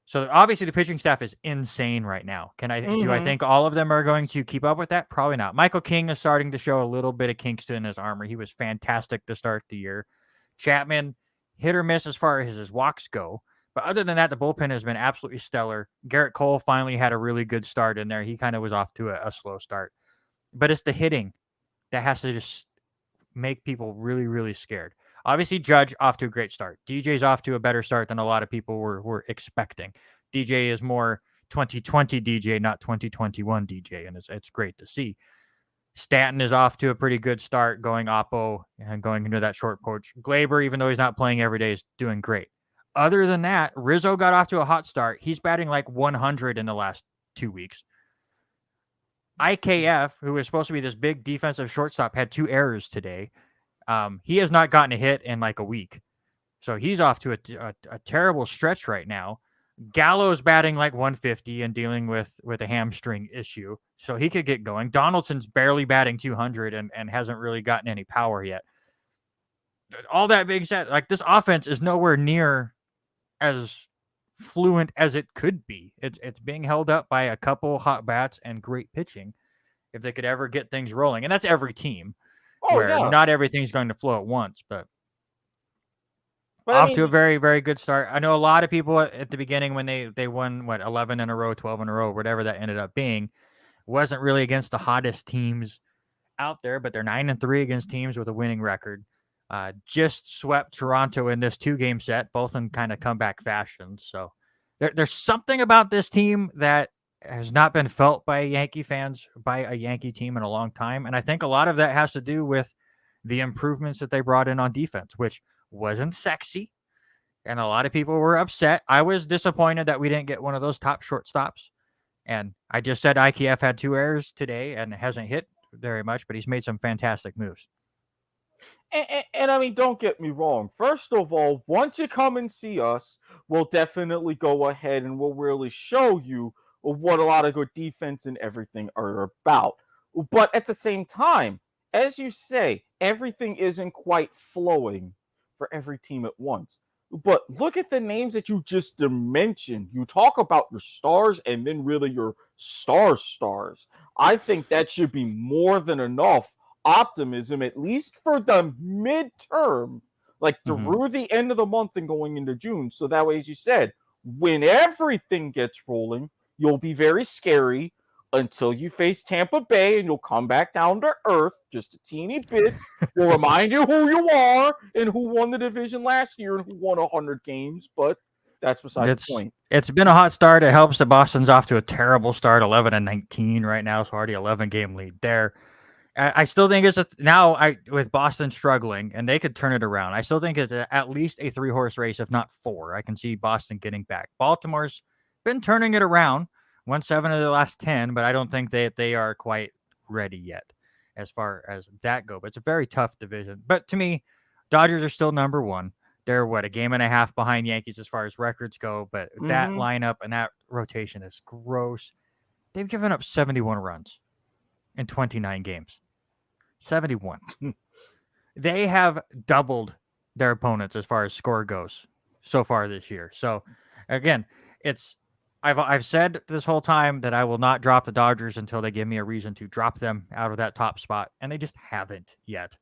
So obviously the pitching staff is insane right now. Do I think all of them are going to keep up with that? Probably not. Michael King is starting to show a little bit of kinks in his armor. He was fantastic to start the year. Chapman, hit or miss as far as his walks go. But other than that, the bullpen has been absolutely stellar. Garrett Cole finally had a really good start in there. He kind of was off to a slow start. But it's the hitting that has to just make people really, really scared. Obviously, Judge off to a great start. DJ's off to a better start than a lot of people were expecting. DJ is more 2020 DJ, not 2021 DJ, and it's great to see. Stanton is off to a pretty good start, going oppo and going into that short porch. Glaber, even though he's not playing every day, is doing great. Other than that, Rizzo got off to a hot start. He's batting like 100 in the last 2 weeks. IKF, who is supposed to be this big defensive shortstop, had 2 errors today. He has not gotten a hit in like a week. So he's off to a terrible stretch right now. Gallo's batting like 150 and dealing with a hamstring issue. So he could get going. Donaldson's barely batting 200 and hasn't really gotten any power yet. All that being said, like this offense is nowhere near as fluent as it could be. It's being held up by a couple hot bats and great pitching. If they could ever get things rolling, and that's every team. Not everything's going to flow at once, but off to a very, very good start. I know a lot of people at the beginning when they won 11 in a row, 12 in a row, whatever that ended up being, wasn't really against the hottest teams out there, but they're 9-3 against teams with a winning record. Just swept Toronto in this 2-game set, both in kind of comeback fashion. So there's something about this team that has not been felt by Yankee fans, by a Yankee team in a long time. And I think a lot of that has to do with the improvements that they brought in on defense, which wasn't sexy. And a lot of people were upset. I was disappointed that we didn't get one of those top shortstops. And I just said IKF had 2 errors today and hasn't hit very much, but he's made some fantastic moves. And I mean, don't get me wrong. First of all, once you come and see us, we'll definitely go ahead and we'll really show you what a lot of good defense and everything are about. But at the same time, as you say, everything isn't quite flowing for every team at once. But look at the names that you just mentioned. You talk about your stars and then really your stars. I think that should be more than enough optimism, at least for the midterm, like through the end of the month and going into June. So that way, as you said, when everything gets rolling, you'll be very scary until you face Tampa Bay and you'll come back down to earth just a teeny bit. We'll remind you who you are and who won the division last year and who won 100 games, but that's beside the point. It's been a hot start. It helps that Boston's off to a terrible start, 11-19 right now, so already 11-game lead there. I still think it's with Boston struggling, and they could turn it around. I still think it's at least a 3-horse race, if not 4. I can see Boston getting back. Baltimore's been turning it around, won 7 of the last 10, but I don't think they are quite ready yet as far as that go. But it's a very tough division. But to me, Dodgers are still number 1. They're a game and a half behind Yankees as far as records go, but that lineup and that rotation is gross. They've given up 71 runs in 29 games. 71. They have doubled their opponents as far as score goes so far this year. So again, I've said this whole time that I will not drop the Dodgers until they give me a reason to drop them out of that top spot, and they just haven't yet.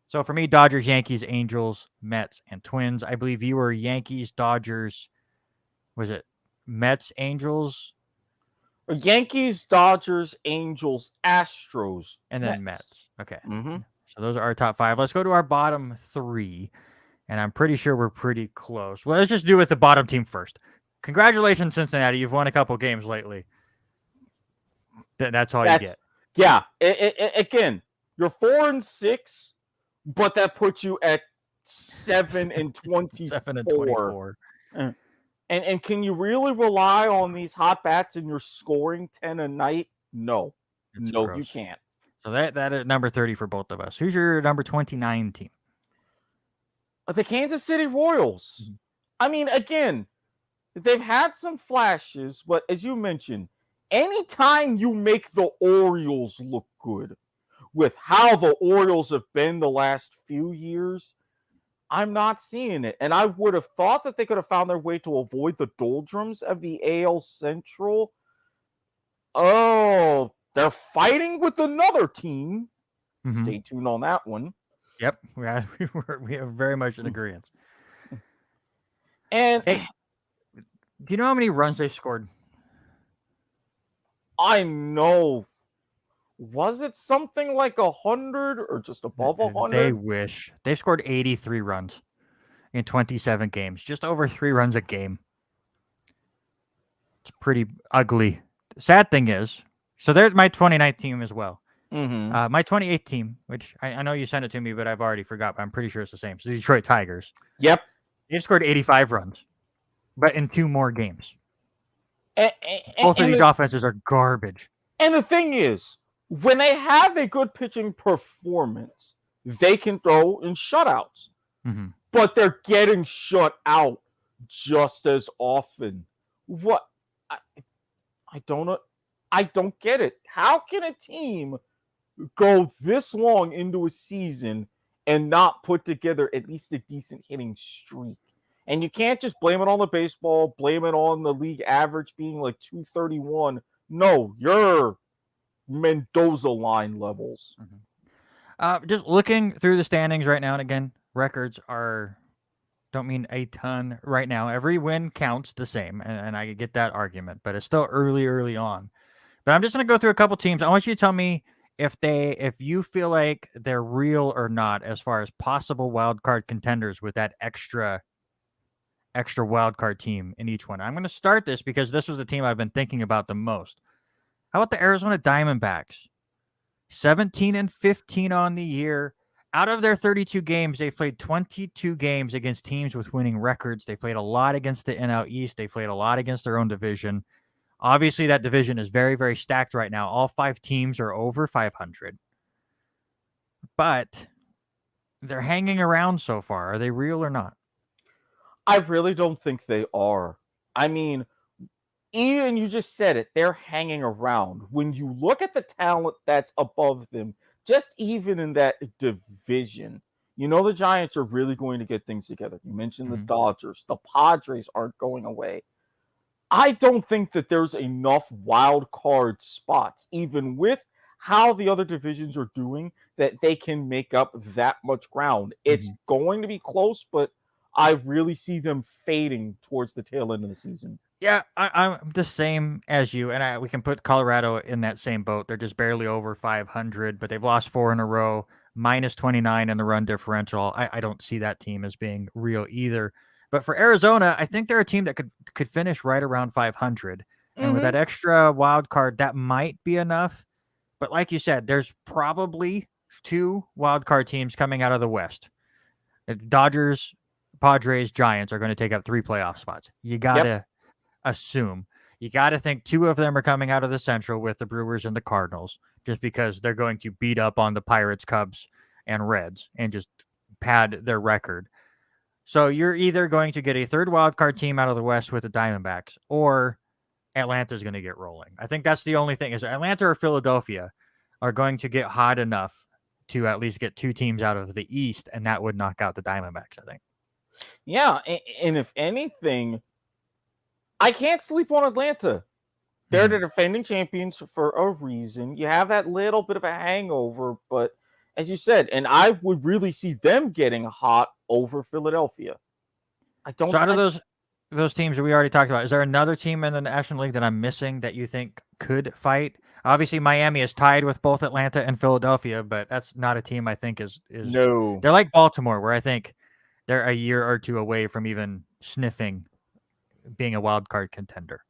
So for me, Dodgers, Yankees, Angels, Mets, and Twins. I believe you were Yankees, Dodgers. Was it Mets, Angels? Yankees, Dodgers, Angels, Astros, and then Mets. Okay. So those are our top 5. Let's go to our bottom 3, and I'm pretty sure we're pretty close. Well, let's just do with the bottom team first. Congratulations, Cincinnati. You've won a couple games lately. That's all you get. Yeah. Again, you're 4-6, but that puts you at 7-24. 7-24. And can you really rely on these hot bats and you're scoring 10 a night? No. Gross. You can't. So that is number 30 for both of us. Who's your number 29 team? The Kansas City Royals. I mean, again, they've had some flashes, but as you mentioned, anytime you make the Orioles look good with how the Orioles have been the last few years, I'm not seeing it. And I would have thought that they could have found their way to avoid the doldrums of the AL Central. Oh, they're fighting with another team. Mhm. Stay tuned on that one. Yep, we have very much an agreement. And Hey, do you know how many runs they've scored? I know, was it something like 100 or just above 100? They wish. They've scored 83 runs in 27 games, just over 3 runs a game. It's pretty ugly. The sad thing is, so there's my 2019 team as well. Mm-hmm. My 2018 team, which I know you sent it to me, but I've already forgot. But I'm pretty sure it's the same. So the Detroit Tigers. Yep. They've scored 85 runs, but in 2 more games. Both of these offenses are garbage. And the thing is, when they have a good pitching performance, they can throw in shutouts. Mm-hmm. But they're getting shut out just as often. What? I don't know. I don't get it. How can a team go this long into a season and not put together at least a decent hitting streak? And you can't just blame it on the baseball, blame it on the league average being like 231. No, you're Mendoza line levels. Mm-hmm. Just looking through the standings right now, and again, records don't mean a ton right now. Every win counts the same, and I get that argument, but it's still early on. But I'm just going to go through a couple teams. I want you to tell me if you feel like they're real or not as far as possible wild card contenders with that extra wild card team in each one. I'm going to start this because this was the team I've been thinking about the most. How about the Arizona Diamondbacks? 17-15 on the year. Out of their 32 games, they've played 22 games against teams with winning records. They played a lot against the NL East. They played a lot against their own division. Obviously, that division is very, very stacked right now. All 5 teams are over 500. But they're hanging around so far. Are they real or not? I really don't think they are. I mean, even you just said it, they're hanging around. When you look at the talent that's above them, just even in that division, you know the Giants are really going to get things together. You mentioned the Dodgers. The Padres aren't going away. I don't think that there's enough wild card spots, even with how the other divisions are doing, that they can make up that much ground. It's going to be close, but I really see them fading towards the tail end of the season. Yeah, I'm the same as you, and we can put Colorado in that same boat. They're just barely over 500, but they've lost 4 in a row, minus 29 in the run differential. I don't see that team as being real either. But for Arizona, I think they're a team that could finish right around 500. And with that extra wild card, that might be enough. But like you said, there's probably 2 wild card teams coming out of the West. Dodgers, Padres, Giants are going to take up 3 playoff spots. You got to assume. You got to think 2 of them are coming out of the Central with the Brewers and the Cardinals, just because they're going to beat up on the Pirates, Cubs, and Reds and just pad their record. So you're either going to get a 3rd wild card team out of the West with the Diamondbacks, or Atlanta's going to get rolling. I think that's the only thing, is Atlanta or Philadelphia are going to get hot enough to at least get 2 teams out of the East, and that would knock out the Diamondbacks, I think. Yeah, and if anything, I can't sleep on Atlanta. They're the defending champions for a reason. You have that little bit of a hangover, but as you said, and I would really see them getting hot over Philadelphia. So out of those teams that we already talked about, is there another team in the National League that I'm missing that you think could fight? Obviously, Miami is tied with both Atlanta and Philadelphia, but that's not a team I think is no. They're like Baltimore, where I think they're a year or 2 away from even sniffing being a wild card contender.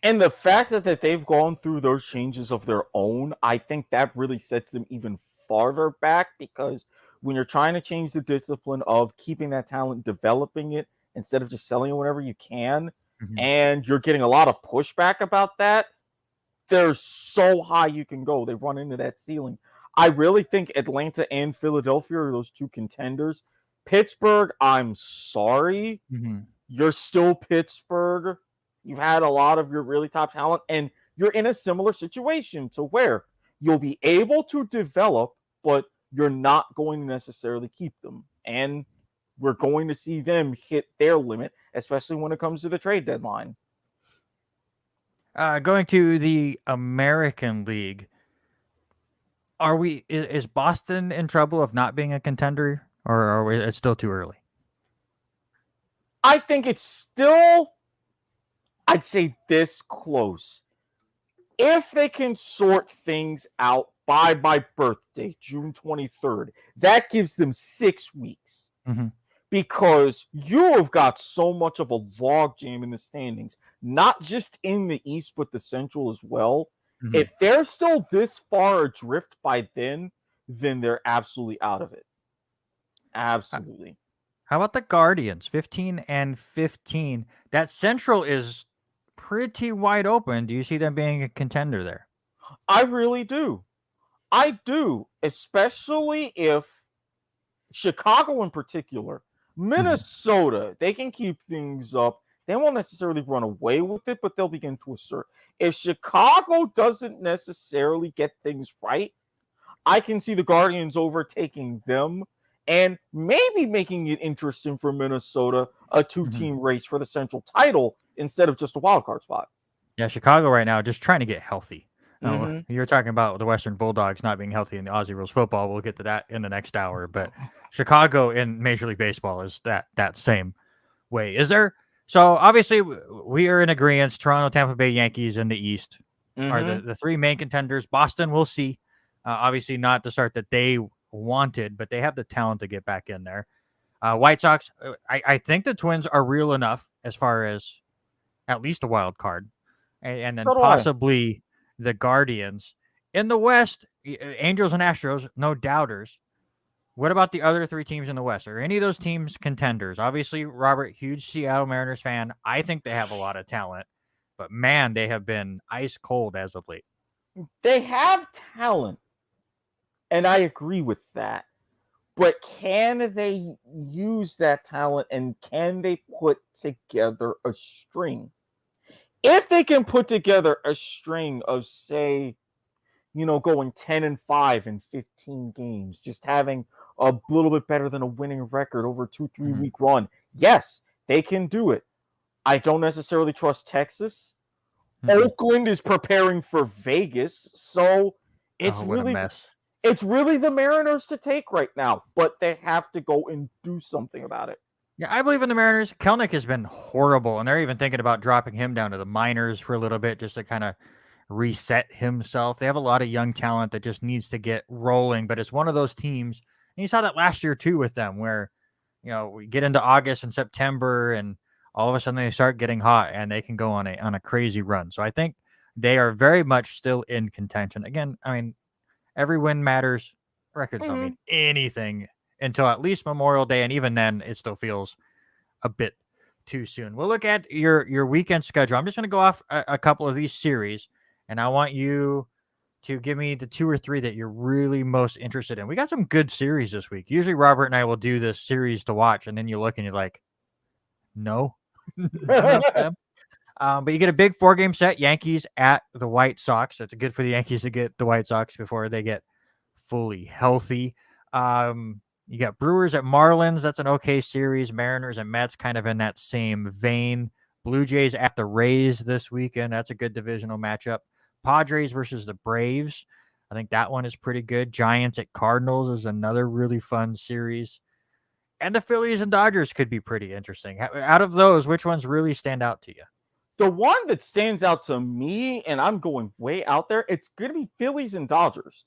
And the fact that they've gone through those changes of their own, I think that really sets them even farther back, because when you're trying to change the discipline of keeping that talent, developing it, instead of just selling it whenever you can, and you're getting a lot of pushback about that, there's so high you can go. They run into that ceiling. I really think Atlanta and Philadelphia are those 2 contenders. Pittsburgh, I'm sorry. You're still Pittsburgh. You've had a lot of your really top talent, and you're in a similar situation to where you'll be able to develop, but you're not going to necessarily keep them. And we're going to see them hit their limit, especially when it comes to the trade deadline. Going to the American League, is Boston in trouble of not being a contender, or it's still too early? I think it's still, I'd say, this close. If they can sort things out by my birthday, June 23rd, that gives them 6 weeks. Mm-hmm. Because you have got so much of a logjam in the standings, not just in the East, but the Central as well. Mm-hmm. If they're still this far adrift by then they're absolutely out of it. Absolutely. How about the Guardians? 15-15. That Central is pretty wide open. Do you see them being a contender there? I really do. I do, especially if Chicago in particular, Minnesota, they can keep things up. They won't necessarily run away with it, but they'll begin to assert. If Chicago doesn't necessarily get things right, I can see the Guardians overtaking them and maybe making it interesting for Minnesota, a two-team race for the Central title instead of just a wild card spot. Yeah, Chicago right now just trying to get healthy. You're talking about the Western Bulldogs not being healthy in the Aussie rules football. We'll get to that in the next hour. But Chicago in Major League Baseball is that same way. Is there? So obviously we are in agreement. Toronto, Tampa Bay, Yankees in the East are the three main contenders. Boston, we'll see. Obviously not the start that they wanted, but they have the talent to get back in there. White Sox, I think the Twins are real enough as far as at least a wild card. And then possibly the Guardians. In the West, Angels and Astros, no doubters. What about the other three teams in the West? Are any of those teams contenders? Obviously, Robert, huge Seattle Mariners fan. I think they have a lot of talent. But, man, they have been ice cold as of late. They have talent. And I agree with that. But can they use that talent and can they put together a string? If they can put together a string of, say, going 10-5 in 15 games, just having a little bit better than a winning record over a 2-3 week run, yes, they can do it. I don't necessarily trust Texas. Oakland is preparing for Vegas, so it's really a mess. It's really the Mariners to take right now, but they have to go and do something about it. Yeah, I believe in the Mariners. Kelnick has been horrible, and they're even thinking about dropping him down to the minors for a little bit just to kind of reset himself. They have a lot of young talent that just needs to get rolling, but it's one of those teams, and you saw that last year too with them where, we get into August and September, and all of a sudden they start getting hot, and they can go on a crazy run. So I think they are very much still in contention. Again, I mean, every win matters. Records don't mean anything until at least Memorial Day, and even then, it still feels a bit too soon. We'll look at your weekend schedule. I'm just going to go off a couple of these series, and I want you to give me the 2 or 3 that you're really most interested in. We got some good series this week. Usually, Robert and I will do this series to watch, and then you look and you're like, no. But you get a big 4-game set, Yankees at the White Sox. That's good for the Yankees to get the White Sox before they get fully healthy. You got Brewers at Marlins. That's an okay series. Mariners and Mets kind of in that same vein. Blue Jays at the Rays this weekend. That's a good divisional matchup. Padres versus the Braves. I think that one is pretty good. Giants at Cardinals is another really fun series. And the Phillies and Dodgers could be pretty interesting. Out of those, which ones really stand out to you? The one that stands out to me, and I'm going way out there, it's going to be Phillies and Dodgers.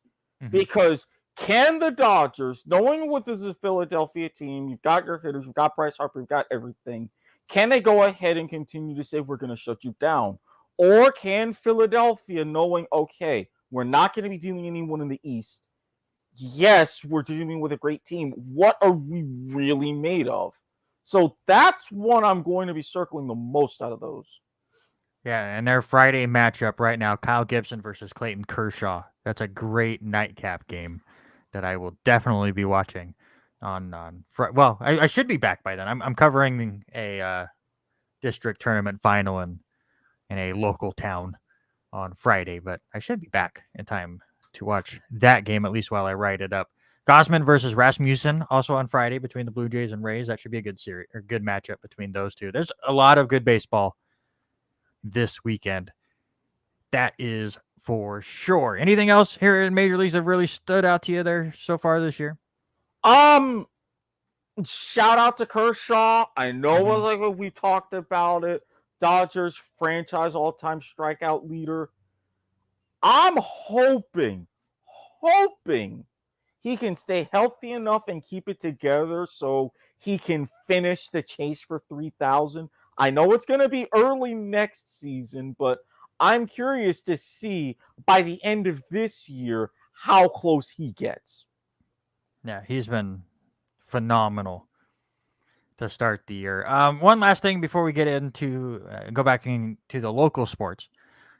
Because can the Dodgers, knowing what this is a Philadelphia team, you've got your hitters, you've got Bryce Harper, you've got everything, can they go ahead and continue to say, we're going to shut you down? Or can Philadelphia, knowing, okay, we're not going to be dealing with anyone in the East. Yes, we're dealing with a great team. What are we really made of? So that's one I'm going to be circling the most out of those. Yeah, and their Friday matchup right now, Kyle Gibson versus Clayton Kershaw. That's a great nightcap game that I will definitely be watching on well, I should be back by then. I'm covering a district tournament final in a local town on Friday, but I should be back in time to watch that game, at least while I write it up. Gossman versus Rasmussen, also on Friday between the Blue Jays and Rays. That should be a good series or good matchup between those two. There's a lot of good baseball this weekend. That is for sure. Anything else here in Major Leagues that really stood out to you there so far this year? Shout out to Kershaw. I know like we talked about it. Dodgers franchise all-time strikeout leader. I'm hoping he can stay healthy enough and keep it together so he can finish the chase for 3,000. I know it's going to be early next season, but I'm curious to see by the end of this year how close he gets. Yeah, he's been phenomenal to start the year. One last thing before we get into go back into the local sports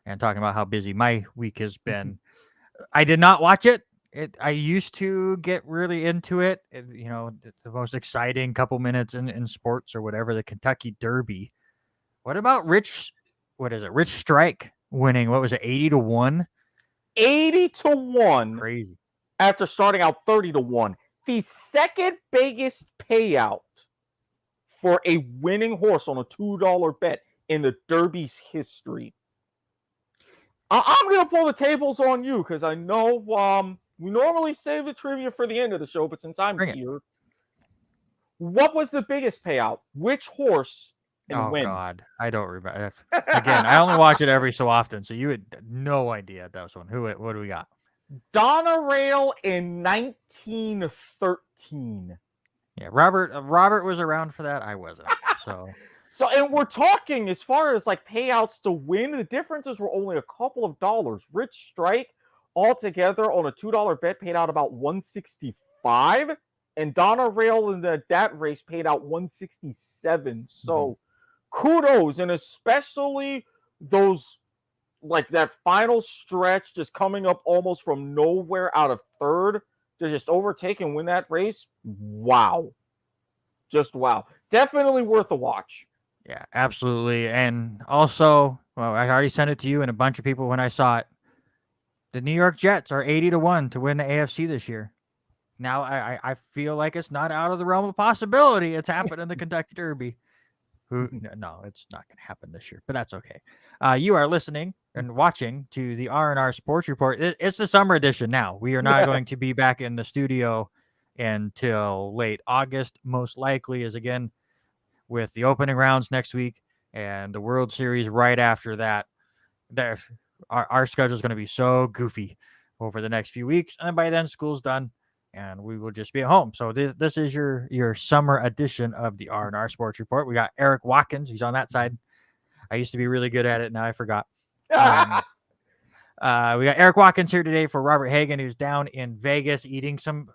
and talking about how busy my week has been. I did not watch it. I used to get really into it. It's the most exciting couple minutes in sports or whatever, the Kentucky Derby. What about Rich Strike winning? What was it, 80-1? 80-1. Crazy. After starting out 30-1. The second biggest payout for a winning horse on a $2 bet in the Derby's history. I'm going to pull the tables on you because I know we normally save the trivia for the end of the show, but since I'm here, what was the biggest payout? Which horse and when? Oh, God. I don't remember. Again, I only watch it every so often, so you had no idea that was one. What do we got? Donna Rail in 1913. Yeah, Robert was around for that. I wasn't. So, and we're talking as far as like payouts to win, the differences were only a couple of dollars. Rich Strike altogether on a $2 bet paid out about $165, and Donna Rail in that race paid out $167. So kudos, and especially those like that final stretch just coming up almost from nowhere out of third to just overtake and win that race. Wow. Just wow. Definitely worth a watch. Yeah, absolutely. And also, well, I already sent it to you and a bunch of people when I saw it. The New York Jets are 80-1 to win the AFC this year. Now, I feel like it's not out of the realm of possibility. It's happened in the Kentucky Derby. No, it's not going to happen this year, but that's okay. You are listening and watching to the R&R Sports Report. It's the summer edition now. We are not going to be back in the studio until late August, most likely, is again with the opening rounds next week and the World Series right after that. Our schedule is going to be so goofy over the next few weeks, and by then school's done and we will just be at home. So this is your summer edition of the R&R Sports Report. We got Erik Watkins. He's on that side. I used to be really good at it. Now I forgot. We got Erik Watkins here today for Robert Hagan, who's down in Vegas eating some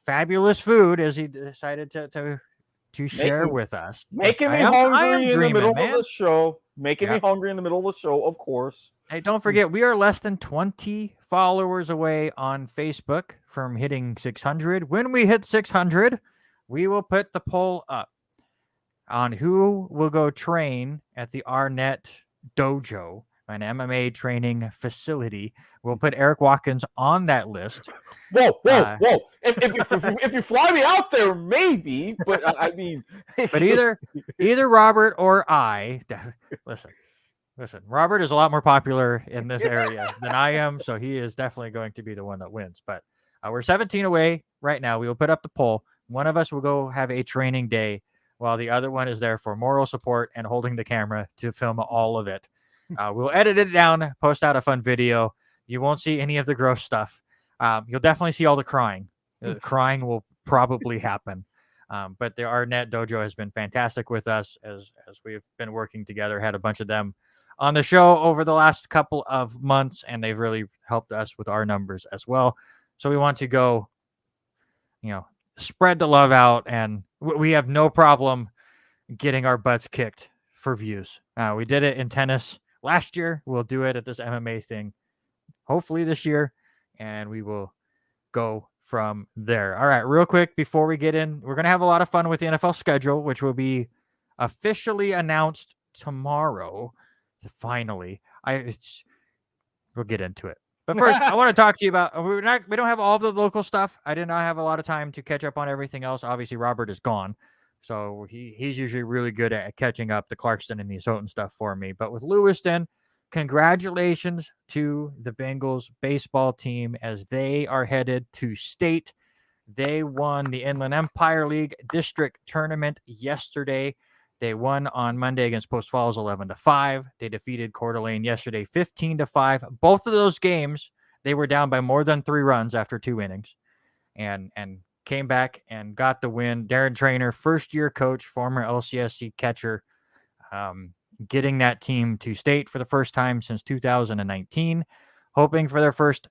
fabulous food as he decided to share with us. Making me hungry in the middle of the show. Making me hungry in the middle of the show, of course. Hey, don't forget, we are less than 20 followers away on Facebook from hitting 600. When we hit 600, we will put the poll up on who will go train at the Arnett Dojo, an MMA training facility. We'll put Erik Watkins on that list. Whoa. If you fly me out there, maybe, but I mean. But either Robert or I, listen, Robert is a lot more popular in this area than I am, so he is definitely going to be the one that wins. But we're 17 away right now. We will put up the poll. One of us will go have a training day while the other one is there for moral support and holding the camera to film all of it. We'll edit it down, post out a fun video. You won't see any of the gross stuff. You'll definitely see all the crying. The crying will probably happen. But the Arnett Dojo has been fantastic with us as we've been working together. Had a bunch of them on the show over the last couple of months, and they've really helped us with our numbers as well. So we want to go, spread the love out, and we have no problem getting our butts kicked for views. We did it in tennis last year. We'll do it at this MMA thing, hopefully this year, and we will go from there. All right, real quick before we get in, we're going to have a lot of fun with the NFL schedule, which will be officially announced tomorrow. Finally, we'll get into it. But first, I want to talk to you about we don't have all the local stuff. I did not have a lot of time to catch up on everything else. Obviously, Robert is gone, so he's usually really good at catching up the Clarkston and the Asotin stuff for me. But with Lewiston, congratulations to the Bengals baseball team as they are headed to state. They won the Inland Empire League District Tournament yesterday. They won on Monday against Post Falls 11-5. They defeated Coeur d'Alene yesterday 15-5. Both of those games, they were down by more than 3 runs after 2 innings and came back and got the win. Darren Trainer, first-year coach, former LCSC catcher, getting that team to state for the first time since 2019, hoping for their first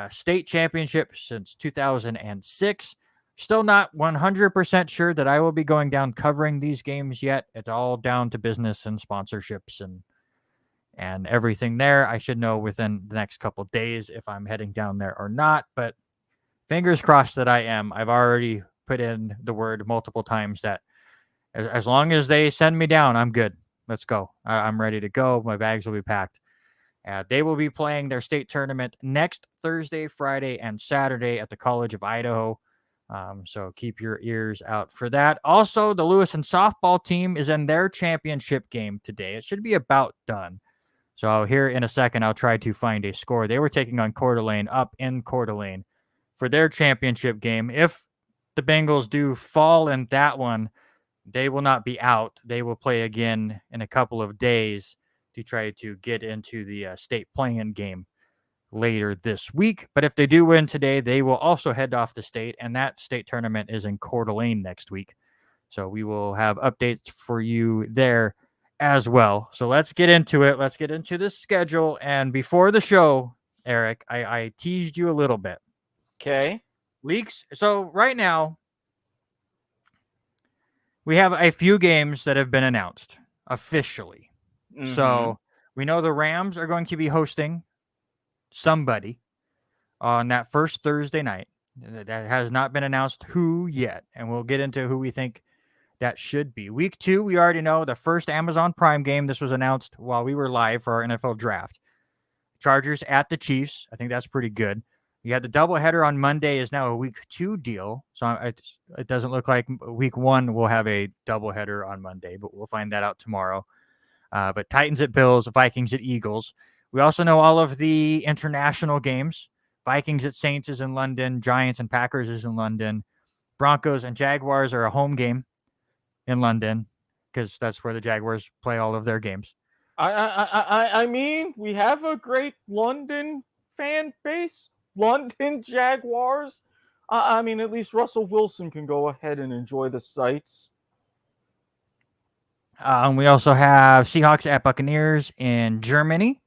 state championship since 2006. Still not 100% sure that I will be going down covering these games yet. It's all down to business and sponsorships and everything there. I should know within the next couple of days if I'm heading down there or not, but fingers crossed that I am. I've already put in the word multiple times that as long as they send me down, I'm good. Let's go. I'm ready to go. My bags will be packed. They will be playing their state tournament next Thursday, Friday, and Saturday at the College of Idaho. So keep your ears out for that. Also, the Lewiston softball team is in their championship game today. It should be about done. So here in a second, I'll try to find a score. They were taking on Coeur d'Alene up in Coeur d'Alene for their championship game. If the Bengals do fall in that one, they will not be out. They will play again in a couple of days to try to get into the state play-in game later this week. But if they do win today, they will also head off to state, and that state tournament is in Coeur d'Alene next week. So we will have updates for you there as well. So let's get into it. Let's get into the schedule. And before the show, Erik, I teased you a little bit. Okay. Leaks. So right now, we have a few games that have been announced officially. Mm-hmm. So we know the Rams are going to be hosting somebody on that first Thursday night. That has not been announced who yet, and we'll get into who we think that should be. Week 2, we already know the first Amazon Prime game. This was announced while we were live for our NFL draft. Chargers at the Chiefs. I think that's pretty good. You had the doubleheader on Monday is now a week 2 deal, so it doesn't look like week 1 will have a doubleheader on Monday, but we'll find that out tomorrow. But Titans at Bills, Vikings at Eagles. We also know all of the international games. Vikings at Saints is in London. Giants and Packers is in London. Broncos and Jaguars are a home game in London because that's where the Jaguars play all of their games. I mean, we have a great London fan base. London Jaguars. I mean, at least Russell Wilson can go ahead and enjoy the sights. We also have Seahawks at Buccaneers in Germany.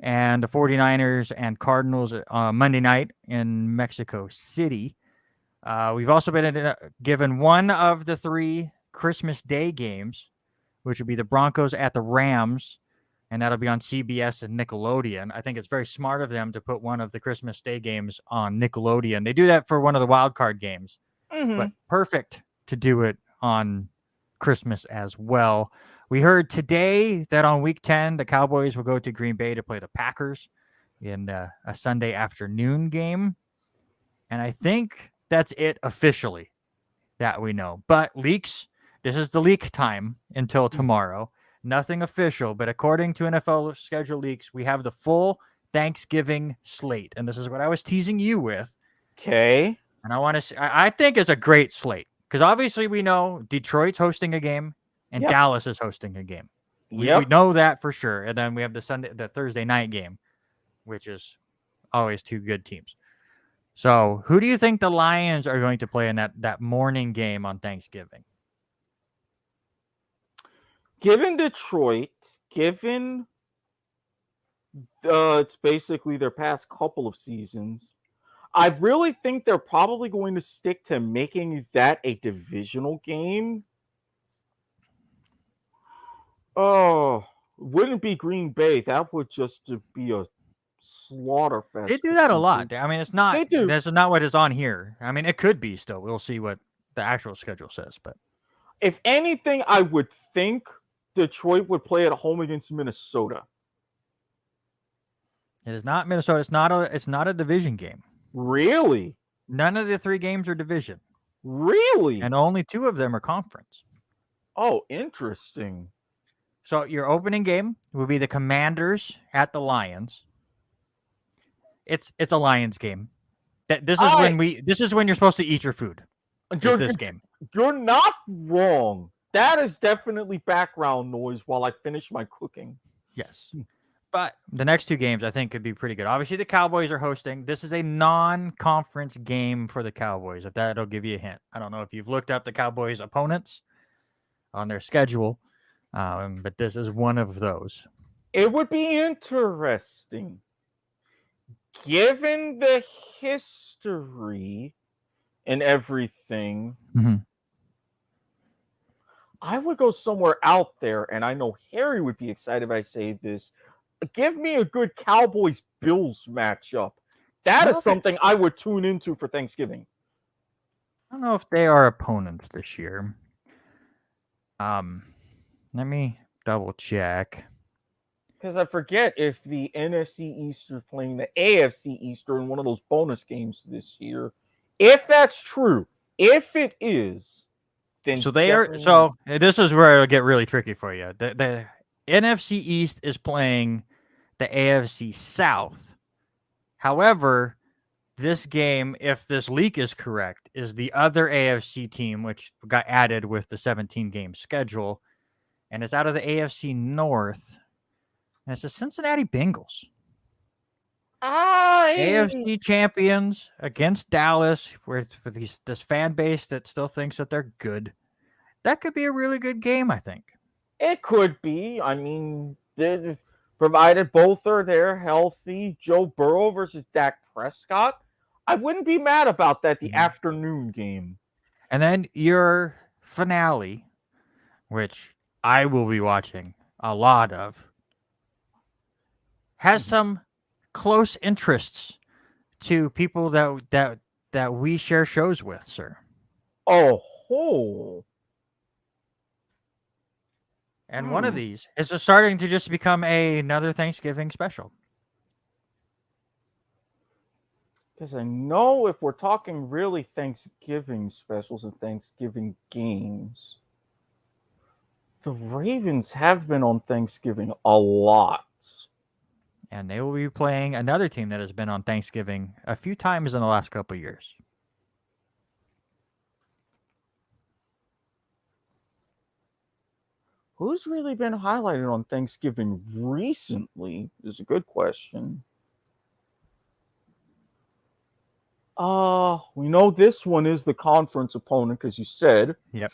And the 49ers and Cardinals Monday night in Mexico City. We've also been given one of the 3 Christmas Day games, which would be the Broncos at the Rams, and that'll be on CBS and Nickelodeon. I think it's very smart of them to put one of the Christmas Day games on Nickelodeon. They do that for one of the wild card games, but perfect to do it on Christmas as well. We heard today that on week 10, the Cowboys will go to Green Bay to play the Packers in a Sunday afternoon game. And I think that's it officially that we know. But leaks, this is the leak time until tomorrow. Nothing official, but according to NFL schedule leaks, we have the full Thanksgiving slate. And this is what I was teasing you with. Okay. And I think it's a great slate because obviously we know Detroit's hosting a game. And Dallas is hosting a game. We know that for sure. And then we have the Thursday night game, which is always 2 good teams. So who do you think the Lions are going to play in that morning game on Thanksgiving? Given Detroit, given it's basically their past couple of seasons, I really think they're probably going to stick to making that a divisional game. Oh, wouldn't be Green Bay. That would just be a slaughter fest. They do that a lot. I mean, it's not. They do. That's not what is on here. I mean, it could be still. We'll see what the actual schedule says. But if anything, I would think Detroit would play at home against Minnesota. It is not Minnesota. It's not a division game. Really? None of the 3 games are division. Really? And only 2 of them are conference. Oh, interesting. So your opening game will be the Commanders at the Lions. It's a Lions game. This is when you're supposed to eat your food. This game. You're not wrong. That is definitely background noise while I finish my cooking. Yes. But the next 2 games I think could be pretty good. Obviously, the Cowboys are hosting. This is a non-conference game for the Cowboys, if that'll give you a hint. I don't know if you've looked up the Cowboys' opponents on their schedule, but this is one of those. It would be interesting, given the history and everything. Mm-hmm. I would go somewhere out there, and I know Harry would be excited if I say this. Give me a good Cowboys-Bills matchup. That is something I would tune into for Thanksgiving. I don't know if they are opponents this year. Let me double check. Because I forget if the NFC East is playing the AFC East in one of those bonus games this year. If that's true, if it is, then so they are. So this is where it'll get really tricky for you. The NFC East is playing the AFC South. However, this game, if this leak is correct, is the other AFC team, which got added with the 17-game schedule, and it's out of the AFC North, and it's the Cincinnati Bengals. AFC champions against Dallas with this fan base that still thinks that they're good. That could be a really good game, I think. It could be. I mean, provided both are there healthy, Joe Burrow versus Dak Prescott, I wouldn't be mad about that, the afternoon game. And then your finale, which I will be watching a lot of, has some close interests to people that we share shows with, sir. Oh. And one of these is starting to just become another Thanksgiving special. Because I know if we're talking really Thanksgiving specials and Thanksgiving games, the Ravens have been on Thanksgiving a lot. And they will be playing another team that has been on Thanksgiving a few times in the last couple of years. Who's really been highlighted on Thanksgiving recently is a good question. We know this one is the conference opponent because you said. Yep.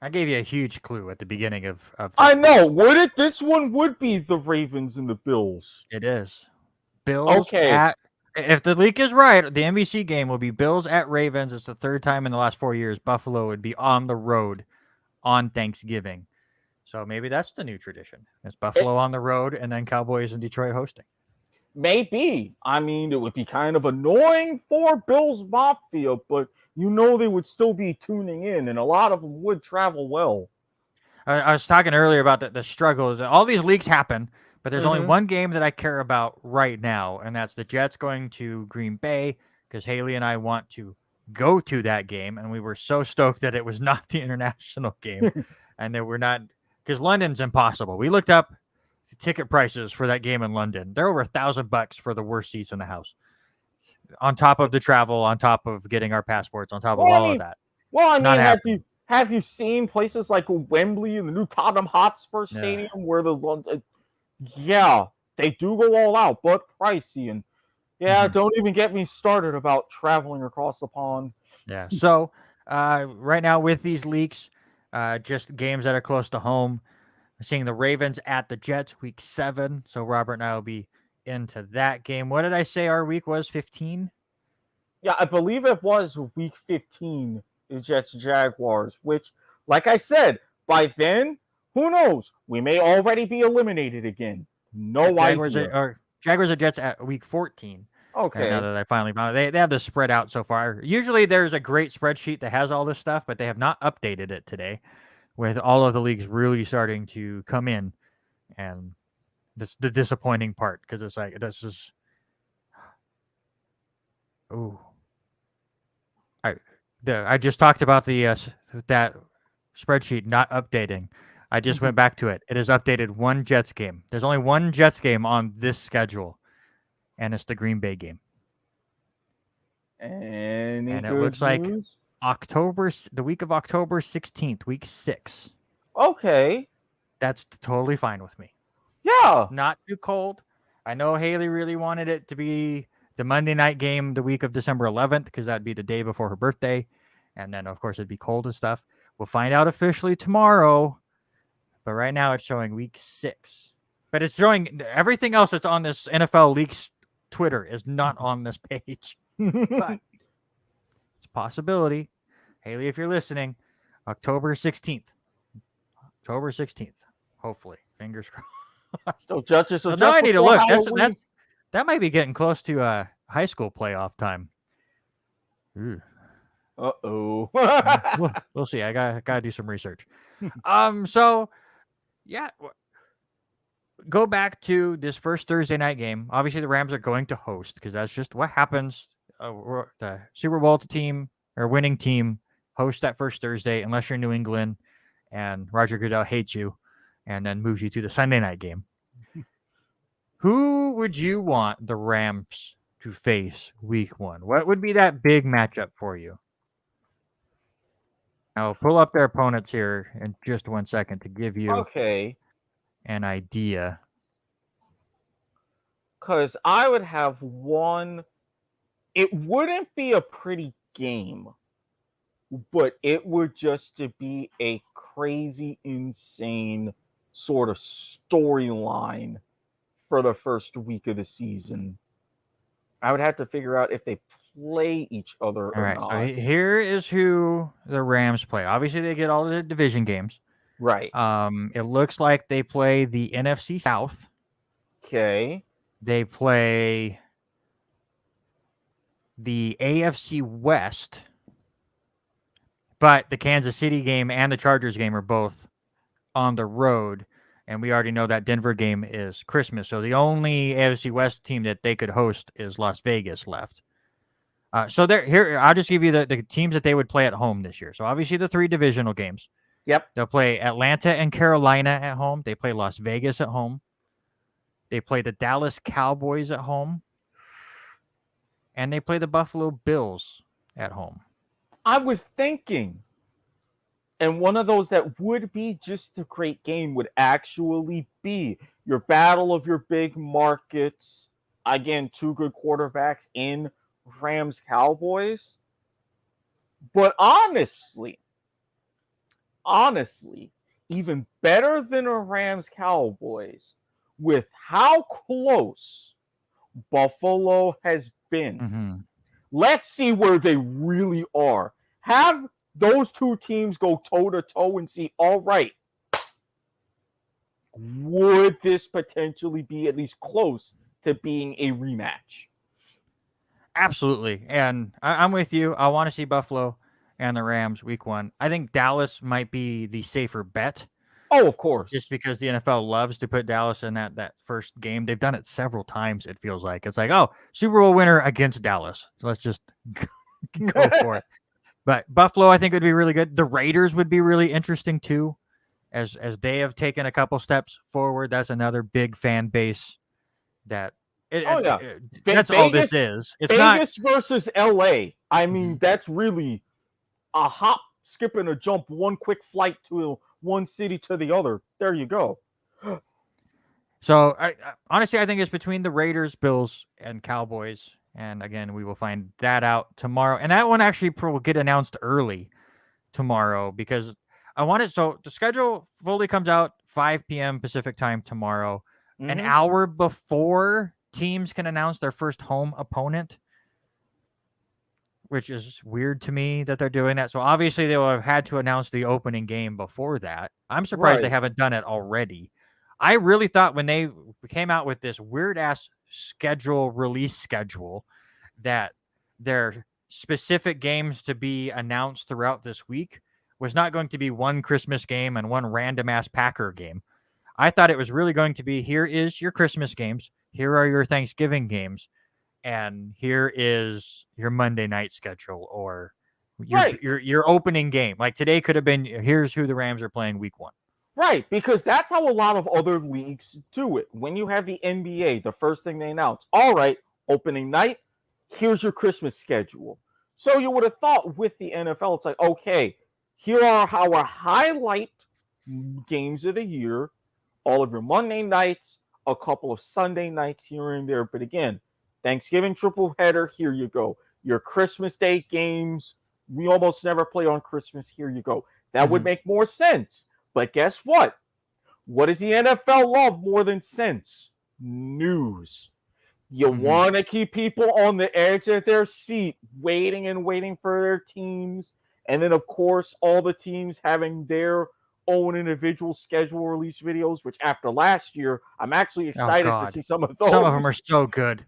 I gave you a huge clue at the beginning of I know. Would it? This one would be the Ravens and the Bills. It is. Bills okay. If the leak is right, the NBC game will be Bills at Ravens. It's the 3rd time in the last 4 years Buffalo would be on the road on Thanksgiving. So maybe that's the new tradition. It's Buffalo on the road and then Cowboys and Detroit hosting. Maybe. I mean, it would be kind of annoying for Bills Mafia, but you know they would still be tuning in, and a lot of them would travel well. I was talking earlier about the struggles. All these leaks happen, but there's only one game that I care about right now, and that's the Jets going to Green Bay, because Haley and I want to go to that game, and we were so stoked that it was not the international game, and that we're not, because London's impossible. We looked up the ticket prices for that game in London. They're over $1,000 for the worst seats in the house. On top of the travel, on top of getting our passports, on top of all of that. Well, I mean, have you seen places like Wembley and the new Tottenham Hotspur Stadium where they do go all out, but pricey, and don't even get me started about traveling across the pond. Yeah. So right now with these leaks, just games that are close to home. Seeing the Ravens at the Jets week 7. So Robert and I will be into that game. What did I say our week was? 15? Yeah, I believe it was week 15, the Jets Jaguars, which, like I said, by then, who knows? We may already be eliminated again. Idea. Jaguars or Jets at week 14. Okay. Now that I finally found it. They have this spread out so far. Usually there's a great spreadsheet that has all this stuff, but they have not updated it today, with all of the leagues really starting to come in. And That's the disappointing part because it's like this is. Ooh. I just talked about that spreadsheet not updating. I just went back to it. It has updated one Jets game. There's only one Jets game on this schedule, and it's the Green Bay game. And it looks like the week of October 16th, week 6. Okay. That's totally fine with me. Yeah. It's not too cold. I know Haley really wanted it to be the Monday night game the week of December 11th because that'd be the day before her birthday. And then, of course, it'd be cold and stuff. We'll find out officially tomorrow. But right now it's showing week 6. But it's showing everything else that's on this NFL Leaks Twitter is not on this page. But it's a possibility. Haley, if you're listening, October 16th. October 16th. Hopefully. Fingers crossed. So judges. So now I need to look. That might be getting close to high school playoff time. Ooh. Uh-oh. We'll see. I gotta do some research. So yeah, go back to this first Thursday night game. Obviously, the Rams are going to host because that's just what happens. The Super Bowl team or winning team hosts that first Thursday, unless you're New England and Roger Goodell hates you, and then moves you to the Sunday night game. Who would you want the Rams to face week 1? What would be that big matchup for you? I'll pull up their opponents here in just 1 second to give you an idea. Because I would have one. It wouldn't be a pretty game, but it would just be a crazy, insane sort of storyline for the first week of the season. I would have to figure out if they play each other or not. So here is who the Rams play. Obviously, they get all the division games. Right. It looks like they play the NFC South. Okay. They play the AFC West. But the Kansas City game and the Chargers game are both on the road. And we already know that Denver game is Christmas. So the only AFC West team that they could host is Las Vegas left. So here, I'll just give you the teams that they would play at home this year. So obviously the 3 divisional games. Yep. They'll play Atlanta and Carolina at home. They play Las Vegas at home. They play the Dallas Cowboys at home. And they play the Buffalo Bills at home. I was thinking, and one of those that would be just a great game would actually be your battle of your big markets. Again, 2 good quarterbacks in Rams Cowboys. But honestly, even better than a Rams Cowboys, with how close Buffalo has been. Let's see where they really are. Have those 2 teams go toe-to-toe and see, all right, would this potentially be at least close to being a rematch? Absolutely. And I'm with you. I want to see Buffalo and the Rams week 1. I think Dallas might be the safer bet. Oh, of course. Just because the NFL loves to put Dallas in that first game. They've done it several times, it feels like. It's like, oh, Super Bowl winner against Dallas. So let's just go for it. But Buffalo, I think, would be really good. The Raiders would be really interesting, too, as they have taken a couple steps forward. That's another big fan base that that's all this is. It's Vegas versus LA. I mean, that's really a hop, skip, and a jump, one quick flight to one city to the other. There you go. So, honestly, I think it's between the Raiders, Bills, and Cowboys. And again, we will find that out tomorrow. And that one actually will get announced early tomorrow because I want it. So the schedule fully comes out 5 p.m. Pacific time tomorrow, an hour before teams can announce their first home opponent, which is weird to me that they're doing that. So obviously they will have had to announce the opening game before that. I'm surprised they haven't done it already. I really thought when they came out with this weird-ass release schedule, that their specific games to be announced throughout this week was not going to be one Christmas game and one random-ass Packer game. I thought it was really going to be, here is your Christmas games, here are your Thanksgiving games, and here is your Monday night schedule or your opening game. Like today could have been, here's who the Rams are playing week 1. Right, because that's how a lot of other leagues do it. When you have the NBA, the first thing they announce, all right, opening night, here's your Christmas schedule. So you would have thought with the NFL, it's like, okay, here are our highlight games of the year, all of your Monday nights, a couple of Sunday nights here and there. But again, Thanksgiving triple header, here you go. Your Christmas Day games, we almost never play on Christmas, here you go. That would make more sense. But guess what? What does the NFL love more than sense? News. You want to keep people on the edge of their seat, waiting and waiting for their teams. And then, of course, all the teams having their own individual schedule release videos, which after last year, I'm actually excited to see some of those. Some of them are so good.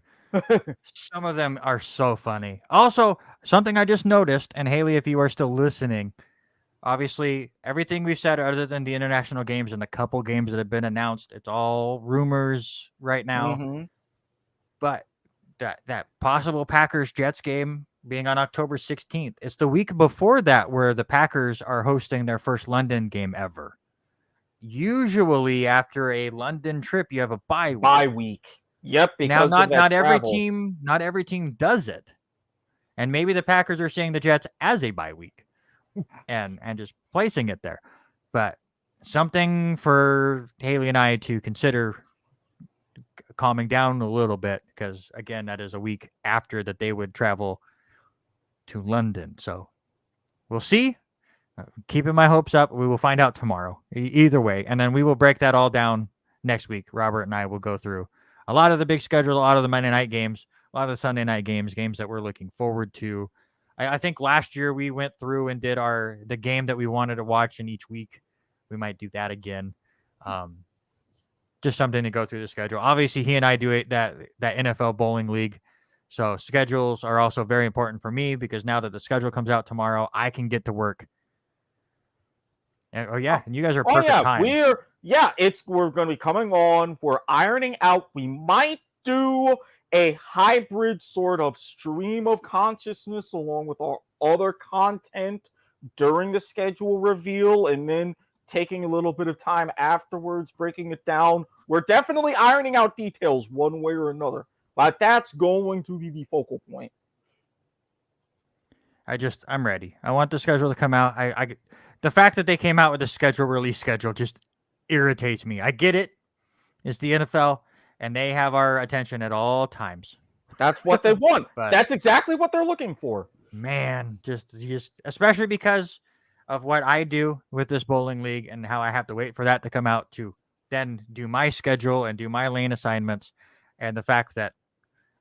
Some of them are so funny. Also, something I just noticed, and Haley, if you are still listening, obviously, everything we've said other than the international games and the couple games that have been announced, it's all rumors right now. But that possible Packers-Jets game being on October 16th, it's the week before that where the Packers are hosting their first London game ever. Usually, after a London trip, you have a bye week. Bye week. Yep. Because now, not every team does it, and maybe the Packers are seeing the Jets as a bye week. And just placing it there. But something for Haley and I to consider calming down a little bit, because again, that is a week after that they would travel to London. So we'll see. Keeping my hopes up. We will find out tomorrow. Either way. And then we will break that all down next week. Robert and I will go through a lot of the big schedule, a lot of the Monday night games, a lot of the Sunday night games that we're looking forward to. I think last year we went through and did the game that we wanted to watch in each week. We might do that again. Just something to go through the schedule. Obviously, he and I do that NFL bowling league. So schedules are also very important for me, because now that the schedule comes out tomorrow, I can get to work. And you guys are perfect time. We're going to be coming on. We're ironing out. We might do a hybrid sort of stream of consciousness along with our other content during the schedule reveal, and then taking a little bit of time afterwards, breaking it down. We're definitely ironing out details one way or another, but that's going to be the focal point. I'm ready. I want the schedule to come out. The fact that they came out with a release schedule just irritates me. I get it. It's the NFL. And they have our attention at all times. That's what they want. That's exactly what they're looking for. Man, just especially because of what I do with this bowling league and how I have to wait for that to come out to then do my schedule and do my lane assignments, and the fact that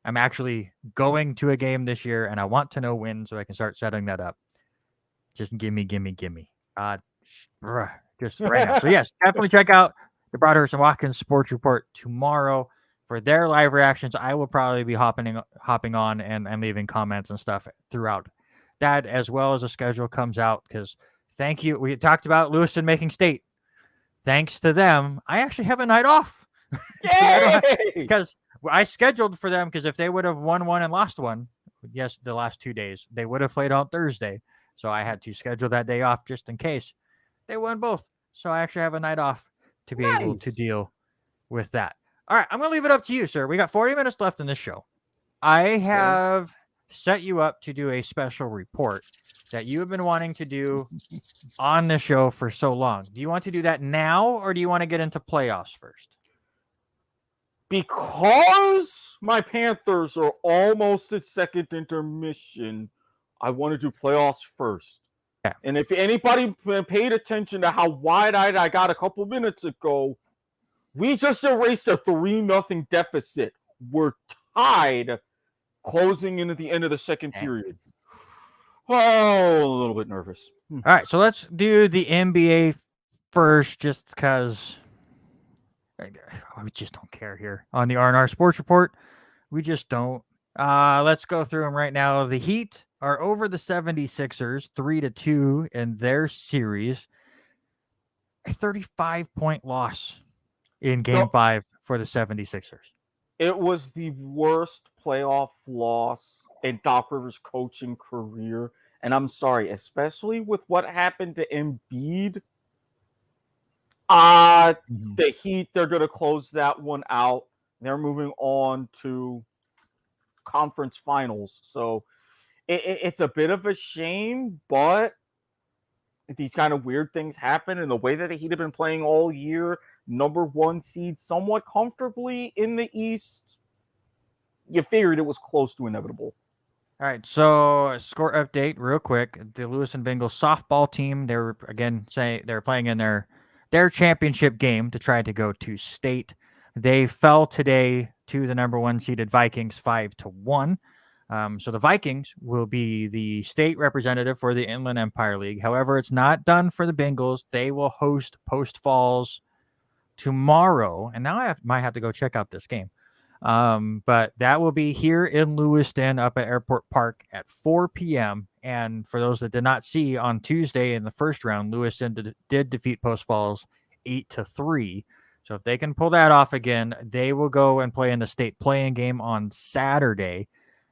I'm actually going to a game this year and I want to know when so I can start setting that up. Just gimme. Just right now. So yes, definitely check out the Broadhurst and Watkins Sports Report tomorrow for their live reactions. I will probably be hopping on and leaving comments and stuff throughout that, as well as the schedule comes out, because thank you. We talked about Lewiston making state. Thanks to them, I actually have a night off. Yay! Because I scheduled for them, because if they would have won one and lost one, yes, the last 2 days, they would have played on Thursday. So I had to schedule that day off just in case they won both. So I actually have a night off to be able to deal with that. All right, I'm going to leave it up to you, sir. We got 40 minutes left in this show. I have set you up to do a special report that you have been wanting to do on the show for so long. Do you want to do that now, or do you want to get into playoffs first? Because my Panthers are almost at second intermission, I want to do playoffs first. Yeah. And if anybody paid attention to how wide-eyed I got a couple minutes ago, we just erased a 3-0 deficit. We're tied closing into the end of the second period. Oh, a little bit nervous. All right, so let's do the NBA first, just because we just don't care here on the R&R Sports Report. We just don't. Let's go through them right now. The Heat are over the 76ers 3-2 in their series. A 35-point loss in Game 5 for the 76ers. It was the worst playoff loss in Doc Rivers' coaching career. And I'm sorry, especially with what happened to Embiid. The Heat, they're going to close that one out. They're moving on to conference finals. So it's a bit of a shame, but these kind of weird things happen. And the way that the Heat have been playing all year, number 1 seed somewhat comfortably in the East, you figured it was close to inevitable. All right, so score update real quick. The Lewiston Bengals softball team, they're again saying they're playing in their championship game to try to go to state. They fell today to the number 1 seeded Vikings 5-1. So the Vikings will be the state representative for the Inland Empire League. However, it's not done for the Bengals. They will host Post Falls tomorrow, and now I might have to go check out this game. But that will be here in Lewiston up at Airport Park at 4 p.m. And for those that did not see, on Tuesday in the first round, Lewiston did defeat Post Falls 8-3. So if they can pull that off again, they will go and play in the state playing game on Saturday.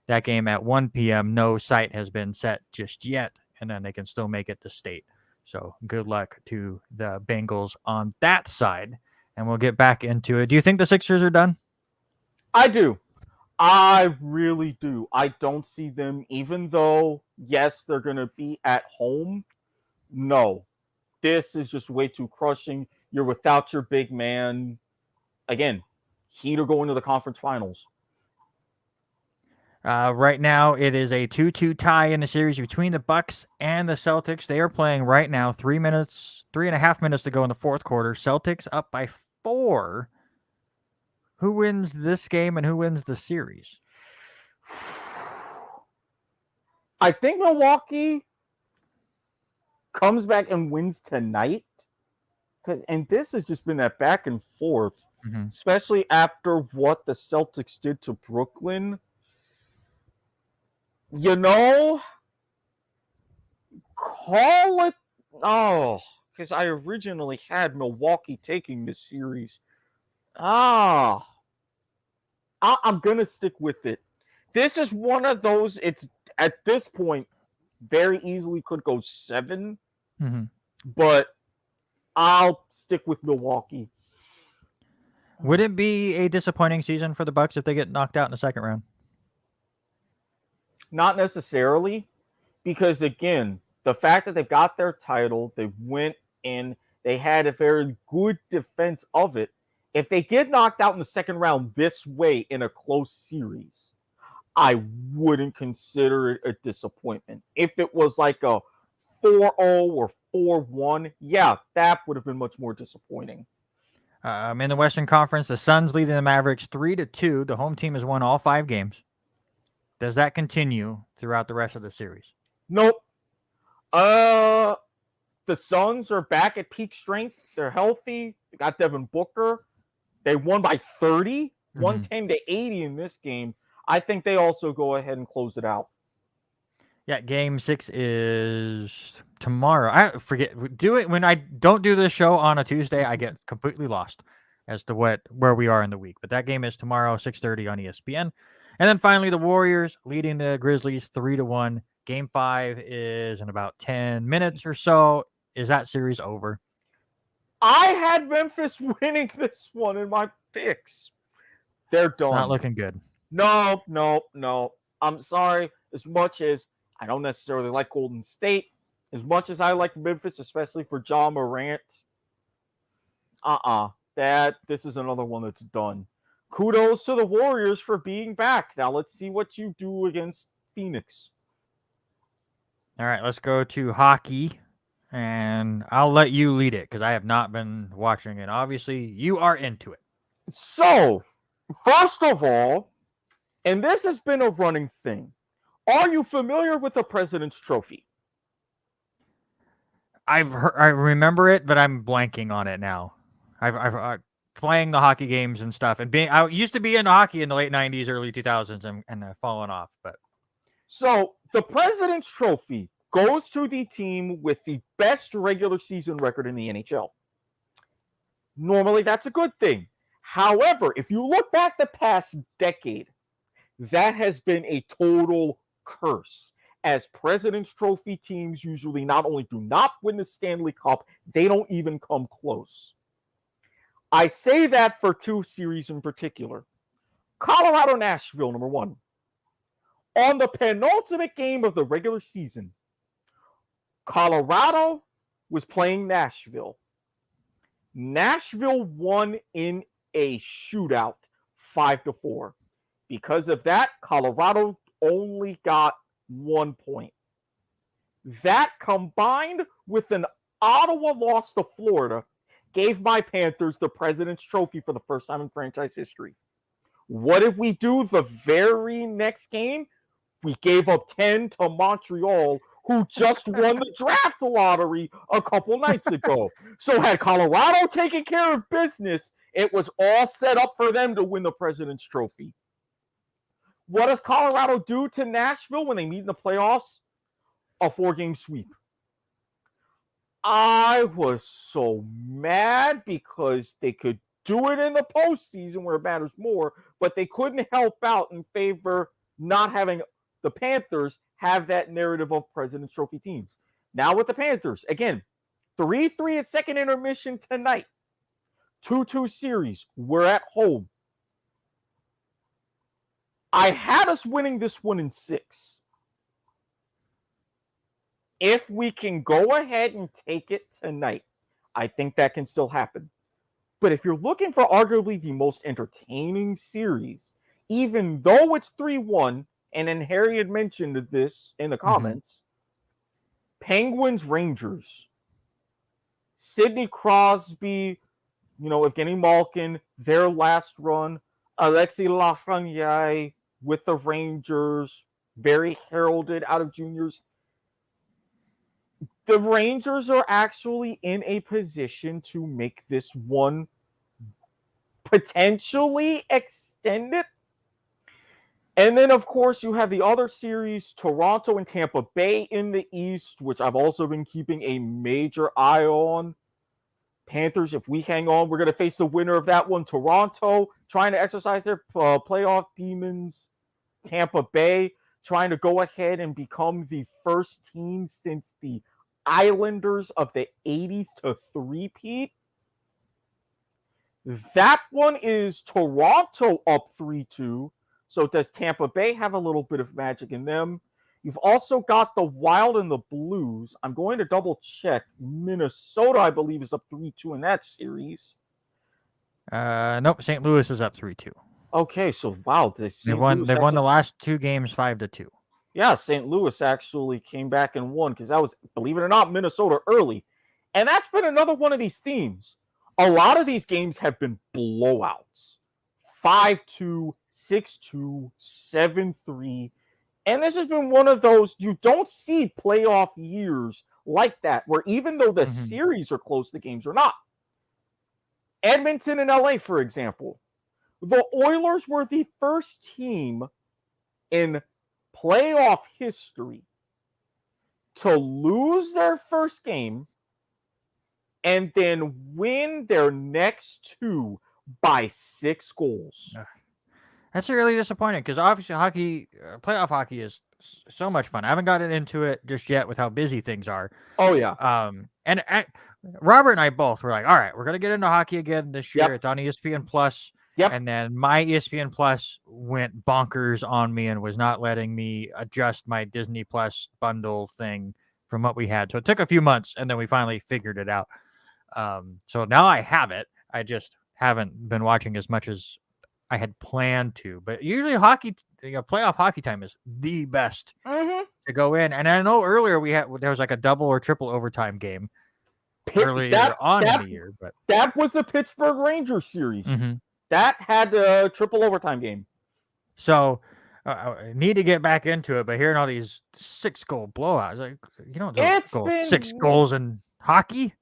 That game at 1 p.m. No site has been set just yet, and then they can still make it to state. So good luck to the Bengals on that side, and we'll get back into it. Do you think the Sixers are done? I do. I really do. I don't see them, even though, yes, they're going to be at home. No. This is just way too crushing. You're without your big man. Again, Heat are going to the conference finals. Right now, it is a 2-2 tie in the series between the Bucks and the Celtics. They are playing right now, 3.5 minutes to go in the fourth quarter. Celtics up by 4. Who wins this game and who wins the series? I think Milwaukee comes back and wins tonight. And this has just been that back and forth, especially after what the Celtics did to Brooklyn. You know, call it. Oh, because I originally had Milwaukee taking this series. I'm going to stick with it. This is one of those, it's at this point, very easily could go 7. But I'll stick with Milwaukee. Would it be a disappointing season for the Bucks if they get knocked out in the second round? Not necessarily, because again, the fact that they got their title, they went in, they had a very good defense of it. If they get knocked out in the second round this way in a close series, I wouldn't consider it a disappointment. If it was like a 4-0 or 4-1, yeah, that would have been much more disappointing. In the Western Conference, the Suns leading the Mavericks 3-2. The home team has won all 5 games. Does that continue throughout the rest of the series? Nope. The Suns are back at peak strength. They're healthy. They got Devin Booker. They won by 30, 110-80 in this game. I think they also go ahead and close it out. Yeah, Game 6 is tomorrow. I forget. When I don't do this show on a Tuesday, I get completely lost as to where we are in the week. But that game is tomorrow, 6:30 on ESPN. And then finally, the Warriors leading the Grizzlies 3-1. Game 5 is in about 10 minutes or so. Is that series over? I had Memphis winning this one in my picks. They're done. It's not looking good. No. I'm sorry. As much as I don't necessarily like Golden State, as much as I like Memphis, especially for Ja Morant, this is another one that's done. Kudos to the Warriors for being back. Now let's see what you do against Phoenix. All right, let's go to hockey, and I'll let you lead it because I have not been watching it. Obviously, you are into it. So, first of all, and this has been a running thing, are you familiar with the President's Trophy? I remember it, but I'm blanking on it now. I've playing the hockey games and stuff, and I used to be into hockey in the late 90s, early 2000s, and I've fallen off. But so the President's Trophy goes to the team with the best regular season record in the NHL. Normally, that's a good thing. However, if you look back the past decade, that has been a total curse. As President's Trophy teams usually not only do not win the Stanley Cup, they don't even come close. I say that for two series in particular. Colorado, Nashville, number one. On the penultimate game of the regular season, Colorado was playing Nashville. Nashville won in a shootout 5-4. Because of that, Colorado only got 1 point. That combined with an Ottawa loss to Florida gave my Panthers the President's Trophy for the first time in franchise history. What did we do the very next game? We gave up 10 to Montreal, who just won the draft lottery a couple nights ago. So had Colorado taken care of business, it was all set up for them to win the President's Trophy. What does Colorado do to Nashville when they meet in the playoffs? A 4-game sweep. I was so mad because they could do it in the postseason where it matters more, but they couldn't help out in favor not having the Panthers have that narrative of President's Trophy teams. Now with the Panthers, again, 3-3 at second intermission tonight. 2-2 series. We're at home. I had us winning this one in 6. If we can go ahead and take it tonight, I think that can still happen. But if you're looking for arguably the most entertaining series, even though it's 3-1, and then Harry had mentioned this in the comments, Penguins, Rangers, Sidney Crosby, Evgeny Malkin, their last run, Alexis Lafreniere with the Rangers, very heralded out of juniors. The Rangers are actually in a position to make this one potentially extended. And then, of course, you have the other series, Toronto and Tampa Bay in the East, which I've also been keeping a major eye on. Panthers, if we hang on, we're going to face the winner of that one. Toronto trying to exercise their playoff demons. Tampa Bay trying to go ahead and become the first team since the Islanders of the 80s to three-peat. That one is Toronto up 3-2. So does Tampa Bay have a little bit of magic in them? You've also got the Wild and the Blues. I'm going to double check. Minnesota, I believe, is up 3-2 in that series. Nope, St. Louis is up 3-2. Okay, so wow, They've won the last 2 games 5-2. Yeah, St. Louis actually came back and won because that was, believe it or not, Minnesota early. And that's been another one of these themes. A lot of these games have been blowouts. 5-2, 6-2, 7-3. And this has been one of those, you don't see playoff years like that, where even though the series are close, the games are not. Edmonton and LA, for example. The Oilers were the first team in playoff history to lose their first game and then win their next 2 by 6 goals. That's really disappointing because obviously playoff hockey is so much fun. I haven't gotten into it just yet with how busy things are. Oh, yeah. And Robert and I both were like, all right, we're going to get into hockey again this year. Yep. It's on ESPN Plus. Yep. And then my ESPN Plus went bonkers on me and was not letting me adjust my Disney Plus bundle thing from what we had. So it took a few months, and then we finally figured it out. So now I have it. I just haven't been watching as much as I had planned to. But usually hockey, playoff hockey time is the best to go in. And I know earlier there was like a double or triple overtime game earlier on in the year. But that was the Pittsburgh Rangers series. That had a triple overtime game. So I need to get back into it, but hearing all these 6-goal blowouts, like, you don't go 6 goals in hockey.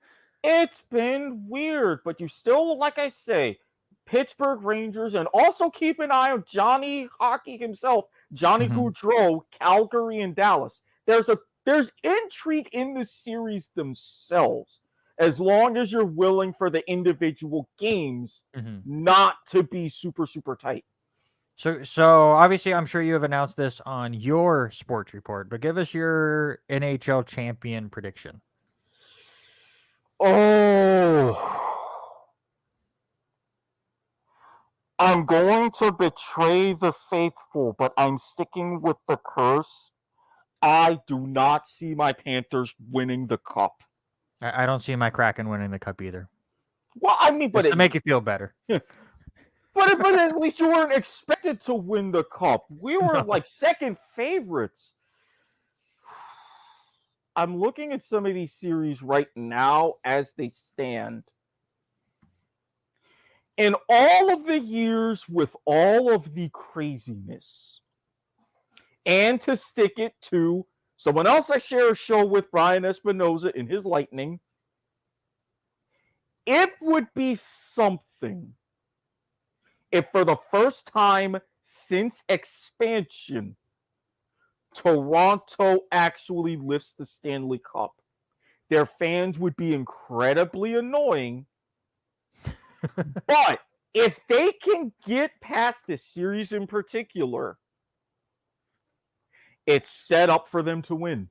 It's been weird, but you still, like I say, Pittsburgh Rangers, and also keep an eye on Johnny Hockey himself, Johnny Gaudreau, Calgary and Dallas. There's intrigue in the series themselves. as long as you're willing for the individual games not to be super, super tight. So obviously, I'm sure you have announced this on your sports report, but give us your NHL champion prediction. Oh, I'm going to betray the faithful, but I'm sticking with the curse. I do not see my Panthers winning the cup. I don't see my Kraken winning the cup either. Well, I mean, but to make you feel better. But at least you weren't expected to win the cup. We were like second favorites. I'm looking at some of these series right now as they stand. In all of the years with all of the craziness, and to stick it to someone else I share a show with, Brian Espinoza, in his Lightning, it would be something if for the first time since expansion, Toronto actually lifts the Stanley Cup. Their fans would be incredibly annoying. But if they can get past this series in particular, it's set up for them to win.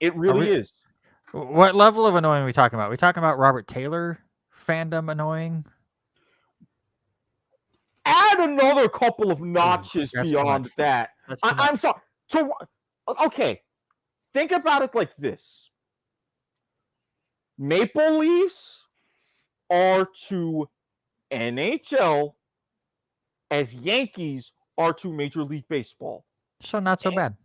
It really is. What level of annoying are we talking about? Are we talking about Robert Taylor fandom annoying? Add another couple of notches beyond that. I'm sorry. Okay, think about it like this. Maple Leafs are to NHL as Yankees are to Major League Baseball. So not so bad.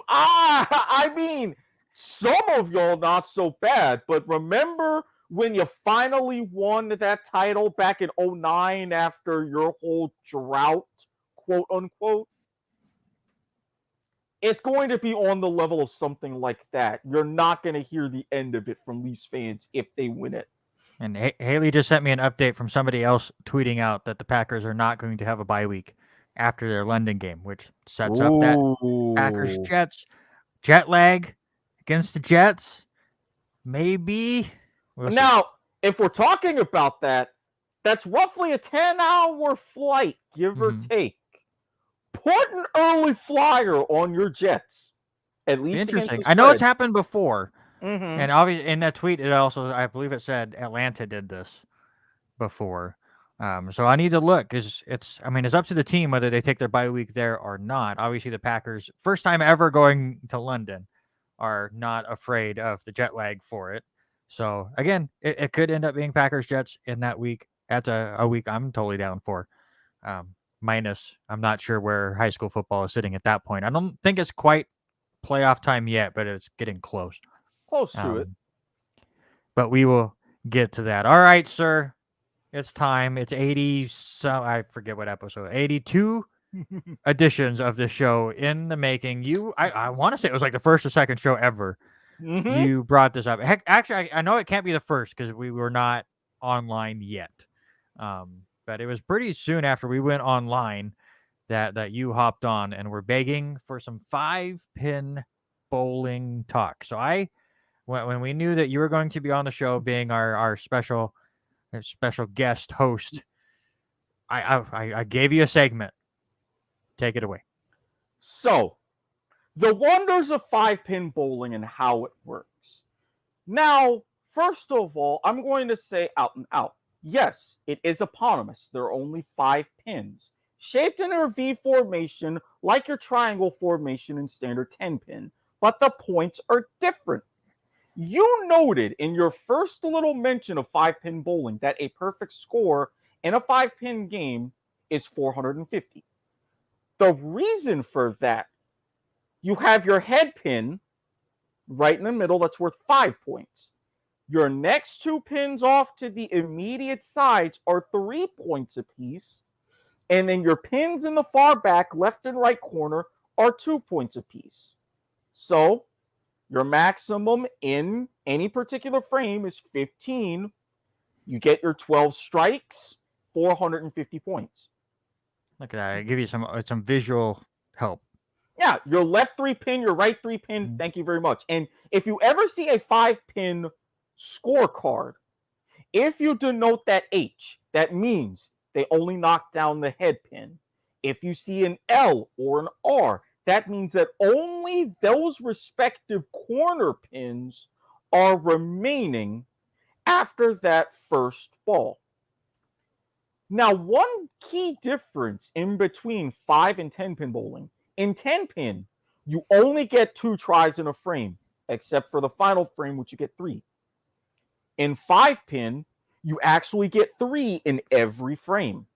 I mean, some of y'all not so bad, but remember when you finally won that title back in 2009 after your whole drought, quote unquote? It's going to be on the level of something like that. You're not going to hear the end of it from Leafs fans if they win it. And Haley just sent me an update from somebody else tweeting out that the Packers are not going to have a bye week after their London game, which sets up that Packers-Jets jet lag against the Jets. Maybe. Now, if we're talking about that, that's roughly a 10-hour flight, give or take. Put an early flyer on your Jets. At least interesting. I know it's happened before. And obviously in that tweet, it also, I believe it said Atlanta did this before. So I need to look because it's up to the team whether they take their bye week there or not. Obviously, the Packers, first time ever going to London, are not afraid of the jet lag for it. So again, it could end up being Packers Jets in that week. That's a week I'm totally down for. Minus, I'm not sure where high school football is sitting at that point. I don't think it's quite playoff time yet, but it's getting close. Close to it. But we will get to that. All right, sir. It's time. It's 80, I forget what episode, 82 editions of the show in the making. I want to say it was like the first or second show ever. You brought this up. Heck, actually, I know it can't be the first because we were not online yet. But it was pretty soon after we went online that you hopped on and were begging for some 5-pin bowling talk. So when we knew that you were going to be on the show being our special guest host, I gave you a segment. Take it away. So, the wonders of 5-pin bowling and how it works. Now, first of all, I'm going to say out and out. Yes, it is eponymous. There are only 5 pins, shaped in a V formation like your triangle formation in standard 10-pin, but the points are different. You noted in your first little mention of 5-pin bowling that a perfect score in a 5-pin game is 450. The reason for that, you have your head pin right in the middle that's worth 5 points. Your next 2 pins off to the immediate sides are 3 points apiece. And then your pins in the far back, left and right corner, are 2 points apiece. So, your maximum in any particular frame is 15. You get your 12 strikes, 450 points. Look at that. I give you some visual help. Yeah, your left 3-pin, your right 3-pin. Thank you very much. And if you ever see a 5-pin scorecard, if you denote that H, that means they only knock down the head pin. If you see an L or an R, that means that only those respective corner pins are remaining after that first ball. Now, one key difference in between 5 and 10-pin bowling, in 10-pin, you only get 2 tries in a frame, except for the final frame, which you get 3. In 5-pin, you actually get 3 in every frame.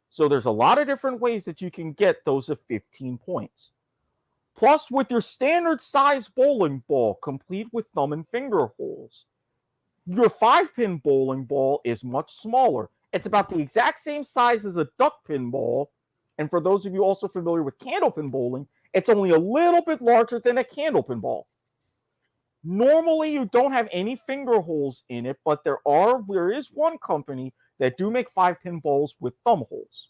So there's a lot of different ways that you can get those of 15 points. Plus, with your standard size bowling ball, complete with thumb and finger holes, your 5-pin bowling ball is much smaller. It's about the exact same size as a duck pin ball. And for those of you also familiar with candlepin bowling, it's only a little bit larger than a candlepin ball. Normally, you don't have any finger holes in it, but there is one company that do make 5-pin balls with thumb holes.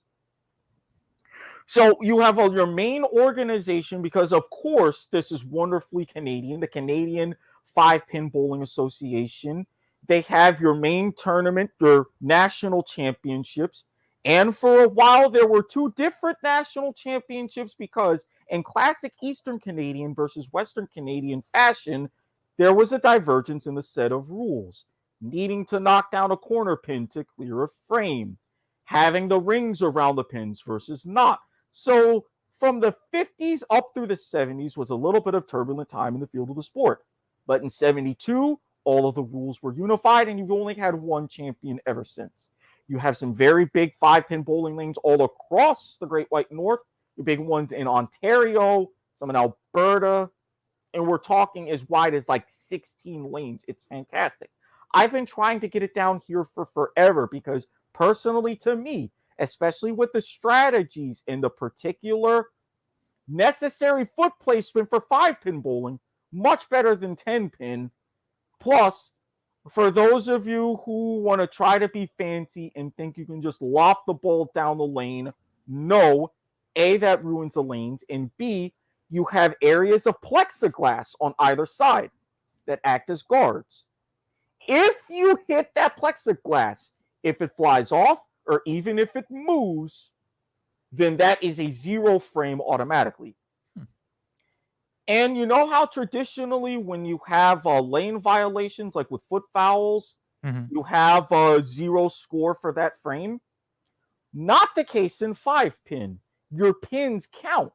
So you have your main organization, because of course this is wonderfully Canadian, the Canadian 5-Pin Bowling Association. They have your main tournament, your national championships. And for a while, there were 2 different national championships, because in classic Eastern Canadian versus Western Canadian fashion, there was a divergence in the set of rules. Needing to knock down a corner pin to clear a frame. Having the rings around the pins versus not. So from the 50s up through the 70s was a little bit of turbulent time in the field of the sport. But in 72, all of the rules were unified, and you've only had one champion ever since. You have some very big 5-pin bowling lanes all across the Great White North. The big ones in Ontario, some in Alberta, and we're talking as wide as like 16 lanes. It's fantastic. I've been trying to get it down here for forever, because personally, to me, especially with the strategies and the particular necessary foot placement for 5-pin bowling, much better than 10-pin. Plus, for those of you who want to try to be fancy and think you can just loft the ball down the lane, no. A, that ruins the lanes, and B, you have areas of plexiglass on either side that act as guards. If you hit that plexiglass, if it flies off, or even if it moves, then that is a 0 frame automatically. And you know how traditionally when you have lane violations, like with foot fouls, you have a 0 score for that frame? Not the case in 5-pin. Your pins count.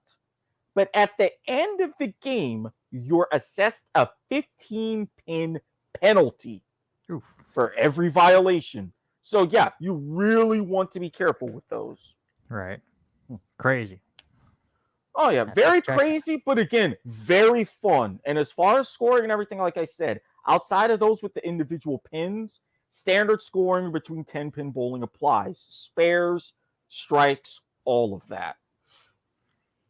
But at the end of the game, you're assessed a 15-pin penalty for every violation. So, yeah, you really want to be careful with those. Right. Crazy. Oh, yeah. Very crazy, but again, very fun. And as far as scoring and everything, like I said, outside of those with the individual pins, standard scoring between 10-pin bowling applies. Spares, strikes, all of that.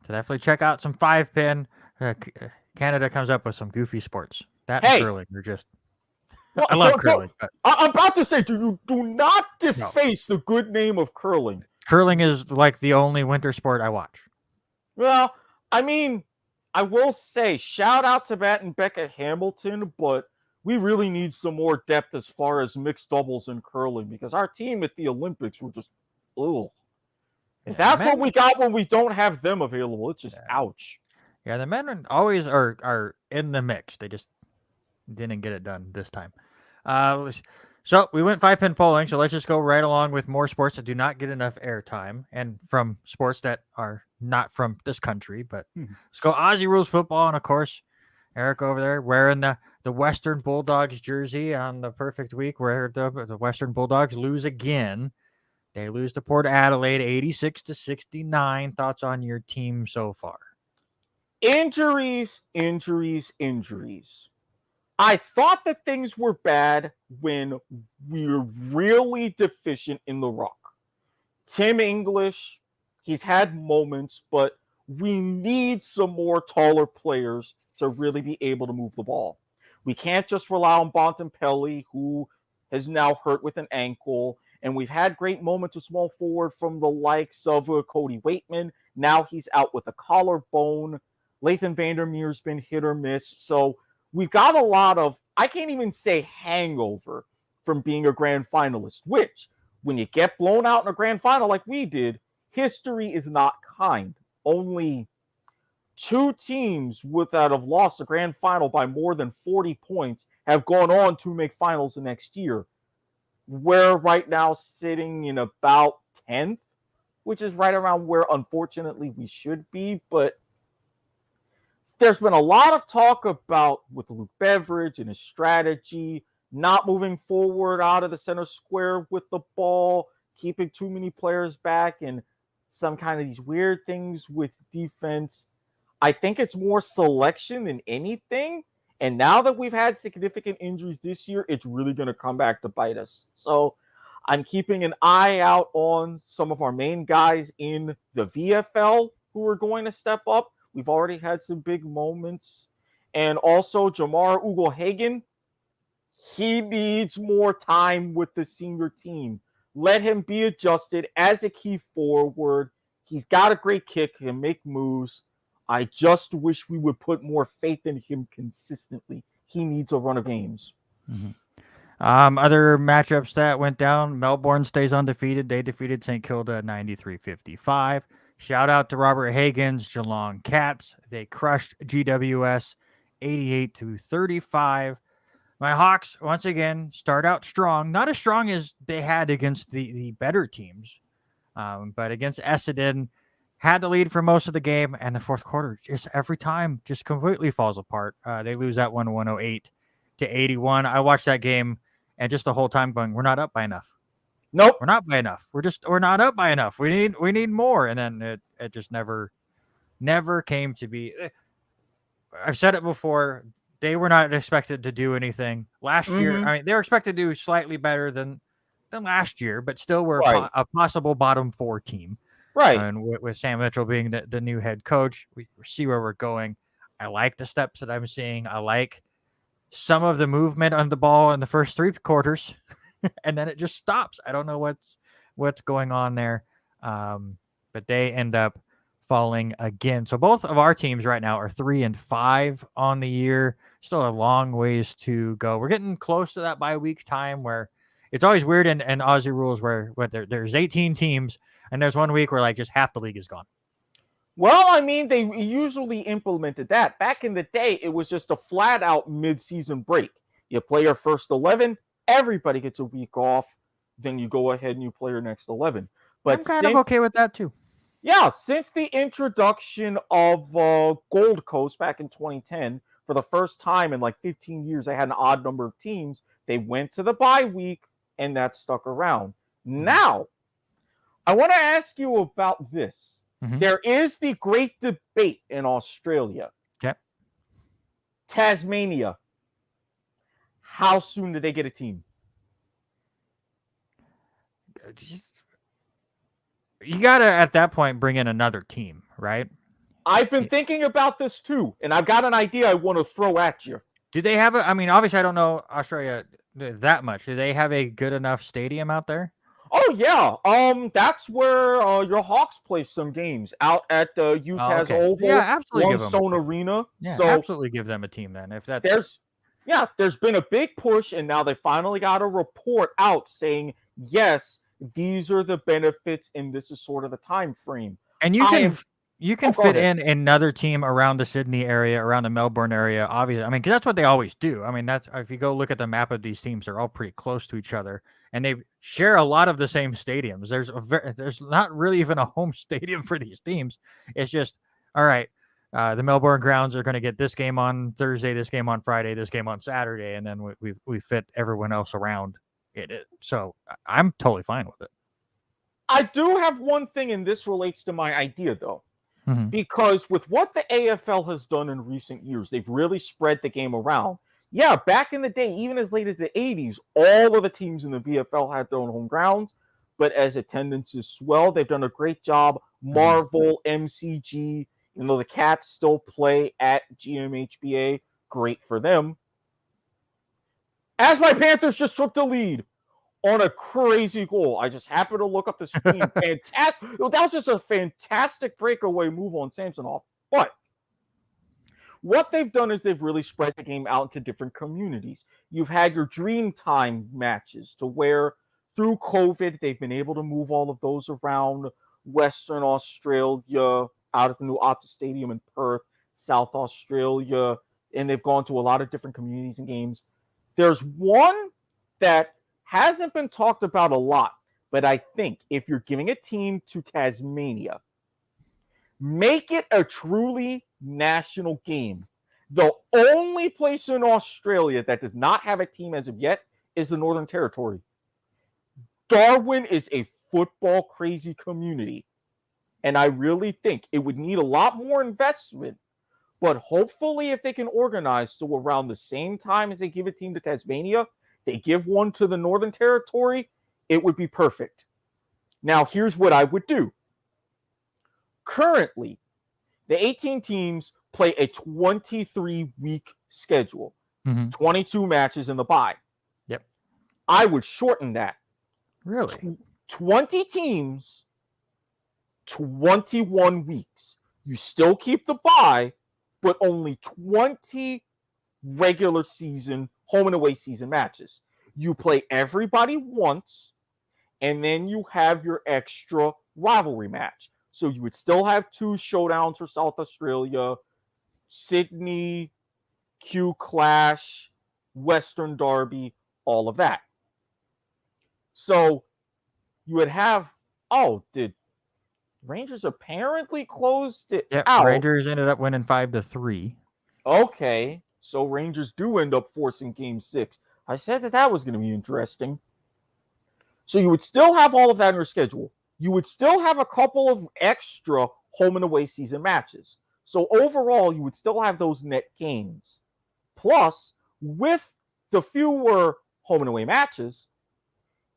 So definitely check out some 5-pin. Canada comes up with some goofy sports. That and curling are just... I love curling. I'm about to say, do not deface the good name of curling. Curling is like the only winter sport I watch. Well, I mean, I will say, shout out to Matt and Becca Hamilton, but we really need some more depth as far as mixed doubles in curling, because our team at the Olympics were just, ugh. If that's what we got when we don't have them available, it's just ouch. Yeah, the men always are in the mix. They just didn't get it done this time. So we went 5-pin polling, so let's just go right along with more sports that do not get enough airtime, and from sports that are not from this country. But let's go Aussie rules football, and of course, Erik over there wearing the Western Bulldogs jersey on the perfect week where the Western Bulldogs lose again. They lose to Port Adelaide 86-69. Thoughts on your team so far? Injuries. I thought that things were bad when we were really deficient in the ruck. Tim English, he's had moments, but we need some more taller players to really be able to move the ball. We can't just rely on Bontempelli, who has now hurt with an ankle, And we've had great moments of small forward from the likes of Cody Waitman. Now he's out with a collarbone. Lathan Vandermeer's been hit or miss. So we've got a lot of, I can't even say hangover from being a grand finalist, which when you get blown out in a grand final like we did, history is not kind. Only 2 teams that have lost a grand final by more than 40 points have gone on to make finals the next year. We're right now sitting in about 10th, which is right around where, unfortunately, we should be. But there's been a lot of talk about with Luke Beveridge and his strategy, not moving forward out of the center square with the ball, keeping too many players back, and some kind of these weird things with defense. I think it's more selection than anything. And now that we've had significant injuries this year, it's really going to come back to bite us. So I'm keeping an eye out on some of our main guys in the VFL who are going to step up. We've already had some big moments. And also Jamar Ugle-Hagen, he needs more time with the senior team. Let him be adjusted as a key forward. He's got a great kick. He can make moves. I just wish we would put more faith in him consistently. He needs a run of games. Mm-hmm. Other matchups that went down, Melbourne stays undefeated. They defeated St. Kilda 93-55. Shout out to Robert Hagen's Geelong Cats. They crushed GWS 88-35. My Hawks, once again, start out strong. Not as strong as they had against the better teams, but against Essendon, had the lead for most of the game, and the fourth quarter, just every time, just completely falls apart. They lose that one 108-81. I watched that game, and just the whole time going, we're not up by enough. Nope. We're not by enough. We're not up by enough. We need more. And then it just never came to be. I've said it before. They were not expected to do anything last year. I mean, they were expected to do slightly better than last year, but still were a possible bottom 4 team. Right. And with Sam Mitchell being the new head coach, we see where we're going. I like the steps that I'm seeing. I like some of the movement on the ball in the first 3 quarters, and then it just stops. I don't know what's going on there, but they end up falling again. So both of our teams right now are 3-5 on the year. Still a long ways to go. We're getting close to that bye week time where it's always weird in Aussie rules where there's 18 teams and there's 1 week where like just half the league is gone. Well, I mean, they usually implemented that. Back in the day, it was just a flat out mid-season break. You play your first 11, everybody gets a week off, then you go ahead and you play your next 11. But I'm kind of okay with that too. Yeah, since the introduction of Gold Coast back in 2010, for the first time in like 15 years, they had an odd number of teams. They went to the bye week, and that stuck around. Now, I want to ask you about this. Mm-hmm. There is the great debate in Australia. Okay. Tasmania. How soon do they get a team? You got to, at that point, bring in another team, right? I've been thinking about this too, and I've got an idea I want to throw at you. Do they have I mean, obviously, I don't know Australia that much. Do they have a good enough stadium out there? Oh, yeah. That's where your Hawks play some games, out at Utah's Oval. Yeah, absolutely. One Arena. Yeah, so absolutely give them a team then. If that's there's been a big push, and now they finally got a report out saying, yes, these are the benefits, and this is sort of the time frame. And you can fit in another team around the Sydney area, around the Melbourne area, obviously. I mean, because that's what they always do. I mean, that's if you go look at the map of these teams, they're all pretty close to each other, and they share a lot of the same stadiums. There's not really even a home stadium for these teams. It's just, all right, the Melbourne grounds are going to get this game on Thursday, this game on Friday, this game on Saturday, and then we fit everyone else around it. So I'm totally fine with it. I do have one thing, and this relates to my idea, though. Mm-hmm. Because with what the AFL has done in recent years, they've really spread the game around. Yeah, back in the day, even as late as the 80s, all of the teams in the VFL had their own home grounds. But as attendance is swelled, they've done a great job. Marvel, MCG, even though the Cats still play at GMHBA, great for them. As my Panthers just took the lead, on a crazy goal. I just happened to look up the screen. Fantastic. That was just a fantastic breakaway move on Samsonov. But what they've done is they've really spread the game out into different communities. You've had your dream time matches to where through COVID, they've been able to move all of those around Western Australia, out at the new Optus Stadium in Perth, South Australia, and they've gone to a lot of different communities and games. There's one that hasn't been talked about a lot, but I think if you're giving a team to Tasmania, make it a truly national game. The only place in Australia that does not have a team as of yet is the Northern Territory. Darwin is a football crazy community, and I really think it would need a lot more investment. But hopefully, if they can organize to around the same time as they give a team to Tasmania, they give one to the Northern Territory, it would be perfect. Now, here's what I would do. Currently, the 18 teams play a 23-week schedule, 22 matches in the bye. Yep. I would shorten that. Really? 20 teams, 21 weeks. You still keep the bye, but only 20 regular season, home and away season matches. You play everybody once, and then you have your extra rivalry match. So you would still have 2 showdowns for South Australia, Sydney, Q Clash, Western Derby, all of that. So you would have, did Rangers apparently closed it out? Rangers ended up winning 5-3. Okay, so Rangers do end up forcing Game 6. I said that was going to be interesting. So you would still have all of that in your schedule. You would still have a couple of extra home and away season matches. So overall, you would still have those net games. Plus, with the fewer home and away matches,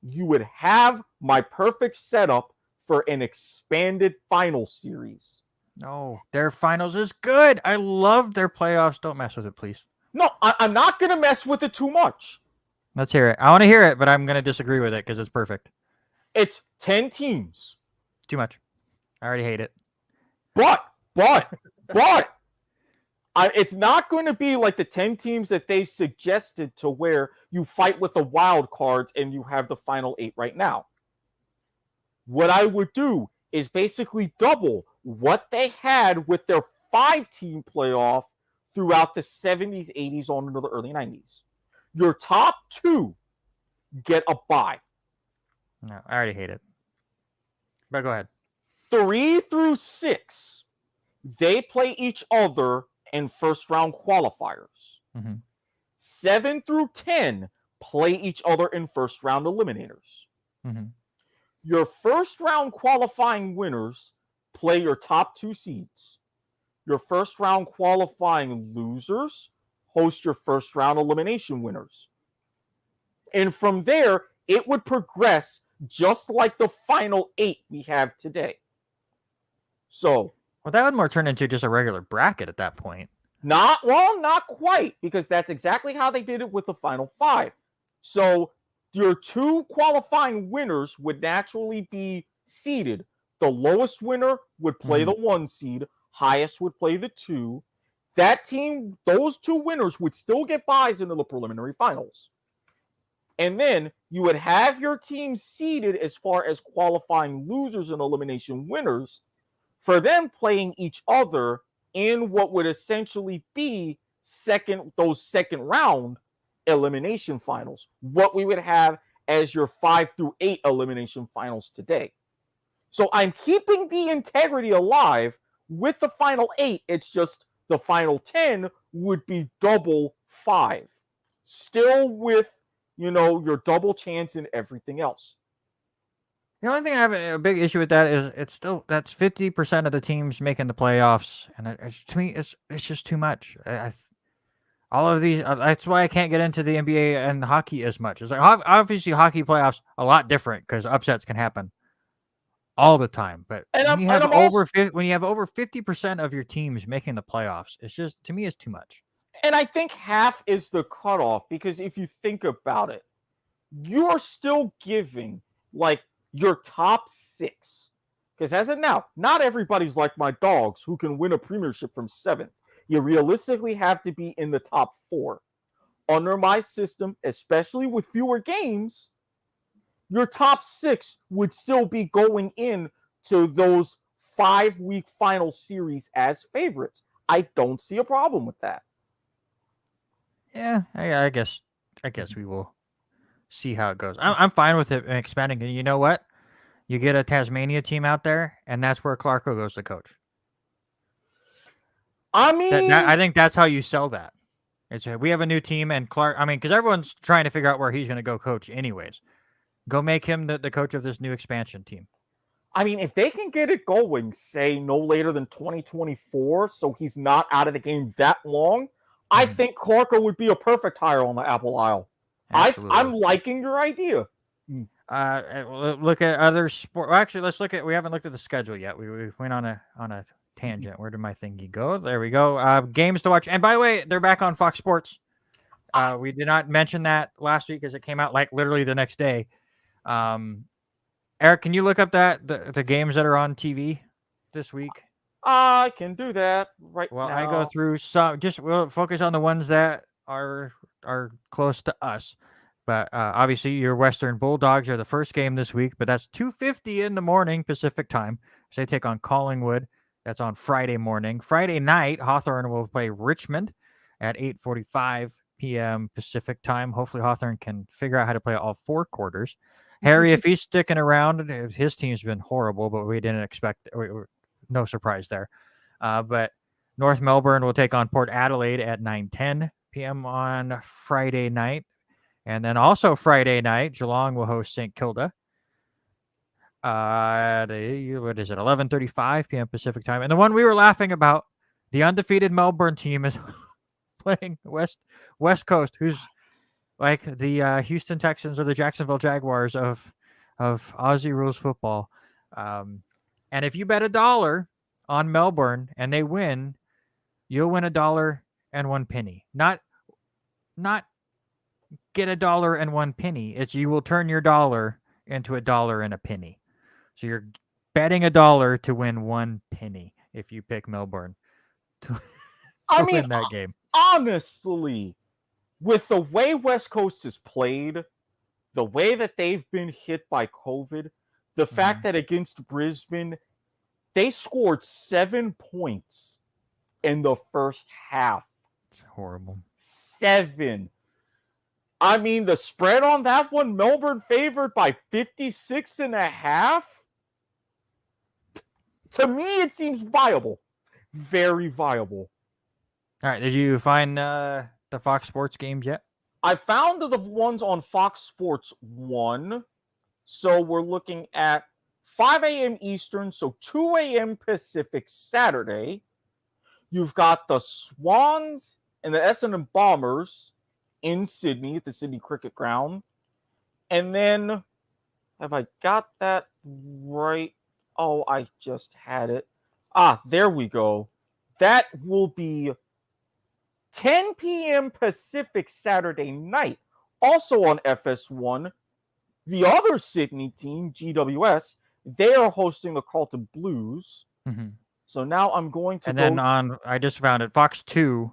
you would have my perfect setup for an expanded final series. No, their finals is good. I love their playoffs. Don't mess with it, please. No, I'm not going to mess with it too much. Let's hear it. I want to hear it, but I'm going to disagree with it because it's perfect. It's 10 teams. Too much. I already hate it. But, it's not going to be like the 10 teams that they suggested to where you fight with the wild cards and you have the final 8 right now. What I would do is basically double what they had with their 5-team playoff throughout the 70s, 80s, on into the early 90s. Your top 2 get a bye. No, I already hate it. But go ahead. 3 through 6, they play each other in first-round qualifiers. 7 through 10 play each other in first-round eliminators. Your first-round qualifying winners play your top 2 seeds. Your first-round qualifying losers host your first-round elimination winners. And from there, it would progress just like the final 8 we have today. So, well, that would more turn into just a regular bracket at that point. Not quite, because that's exactly how they did it with the final 5. So, your 2 qualifying winners would naturally be seeded. The lowest winner would play the 1 seed, highest would play the 2. That team, those 2 winners would still get byes into the preliminary finals. And then you would have your team seeded as far as qualifying losers and elimination winners for them playing each other in what would essentially be those second round elimination finals. What we would have as your 5 through 8 elimination finals today. So I'm keeping the integrity alive with the final 8. It's just the final 10 would be double 5. Still with, your double chance and everything else. The only thing I have a big issue with that is that's 50% of the teams making the playoffs, and to me, it's just too much. All of these, that's why I can't get into the NBA and hockey as much. It's like obviously hockey playoffs a lot different because upsets can happen all the time. But when you have over 50% of your teams making the playoffs, it's just, to me, it's too much. And I think half is the cutoff, because if you think about it, you're still giving like your top 6. Because as of now, not everybody's like my Dogs who can win a premiership from 7th. You realistically have to be in the top 4. Under my system, especially with fewer games, your top 6 would still be going in to those 5-week final series as favorites. I don't see a problem with that. Yeah, I guess we will see how it goes. I'm fine with it expanding. And you know what? You get a Tasmania team out there, and that's where Clarko goes to coach. I mean, I think that's how you sell that. We have a new team, and Clark. I mean, because everyone's trying to figure out where he's going to go coach, anyways. Go make him the coach of this new expansion team. I mean, if they can get it going, say no later than 2024, so he's not out of the game that long, I think Clarko would be a perfect hire on the Apple Isle. I'm liking your idea. Look at other sport. Well, actually, let's look at. We haven't looked at the schedule yet. We went on a tangent. Where did my thingy go? There we go. Games to watch. And by the way, they're back on Fox Sports. We did not mention that last week because it came out like literally the next day. Eric, can you look up the games that are on TV this week? I can do that right now. Well, I go through some. We'll focus on the ones that are close to us. But obviously, your Western Bulldogs are the first game this week, but that's 2:50 in the morning Pacific time. So they take on Collingwood. That's on Friday morning. Friday night, Hawthorne will play Richmond at 8:45 p.m. Pacific time. Hopefully, Hawthorne can figure out how to play all 4 quarters. Harry, if he's sticking around, his team's been horrible, but we didn't expect. No surprise there. But North Melbourne will take on Port Adelaide at 9:10 p.m. on Friday night. And then also Friday night, Geelong will host St. Kilda. What is it? 11:35 p.m. Pacific time. And the one we were laughing about, the undefeated Melbourne team is playing West Coast, who's like the Houston Texans or the Jacksonville Jaguars of Aussie rules football. And if you bet $1 on Melbourne and they win, you'll win $1.01. Not get $1.01. It's you will turn your dollar into $1.01. So you're betting $1 to win 1 penny if you pick Melbourne to win that game. Honestly, with the way West Coast has played, the way that they've been hit by COVID, the fact that against Brisbane, they scored 7 points in the first half. It's horrible. 7. I mean, the spread on that one, Melbourne favored by 56.5. To me, it seems viable. Very viable. All right. Did you find the Fox Sports games yet? I found the ones on Fox Sports 1. So we're looking at 5 a.m. Eastern, so 2 a.m. Pacific Saturday. You've got the Swans and the Essendon Bombers in Sydney at the Sydney Cricket Ground. And then, have I got that right? Oh, I just had it. There we go. That will be 10 p.m. Pacific Saturday night. Also on FS1, the other Sydney team, GWS, they are hosting the Carlton Blues. Mm-hmm. So now I'm going to then I just found it, Fox 2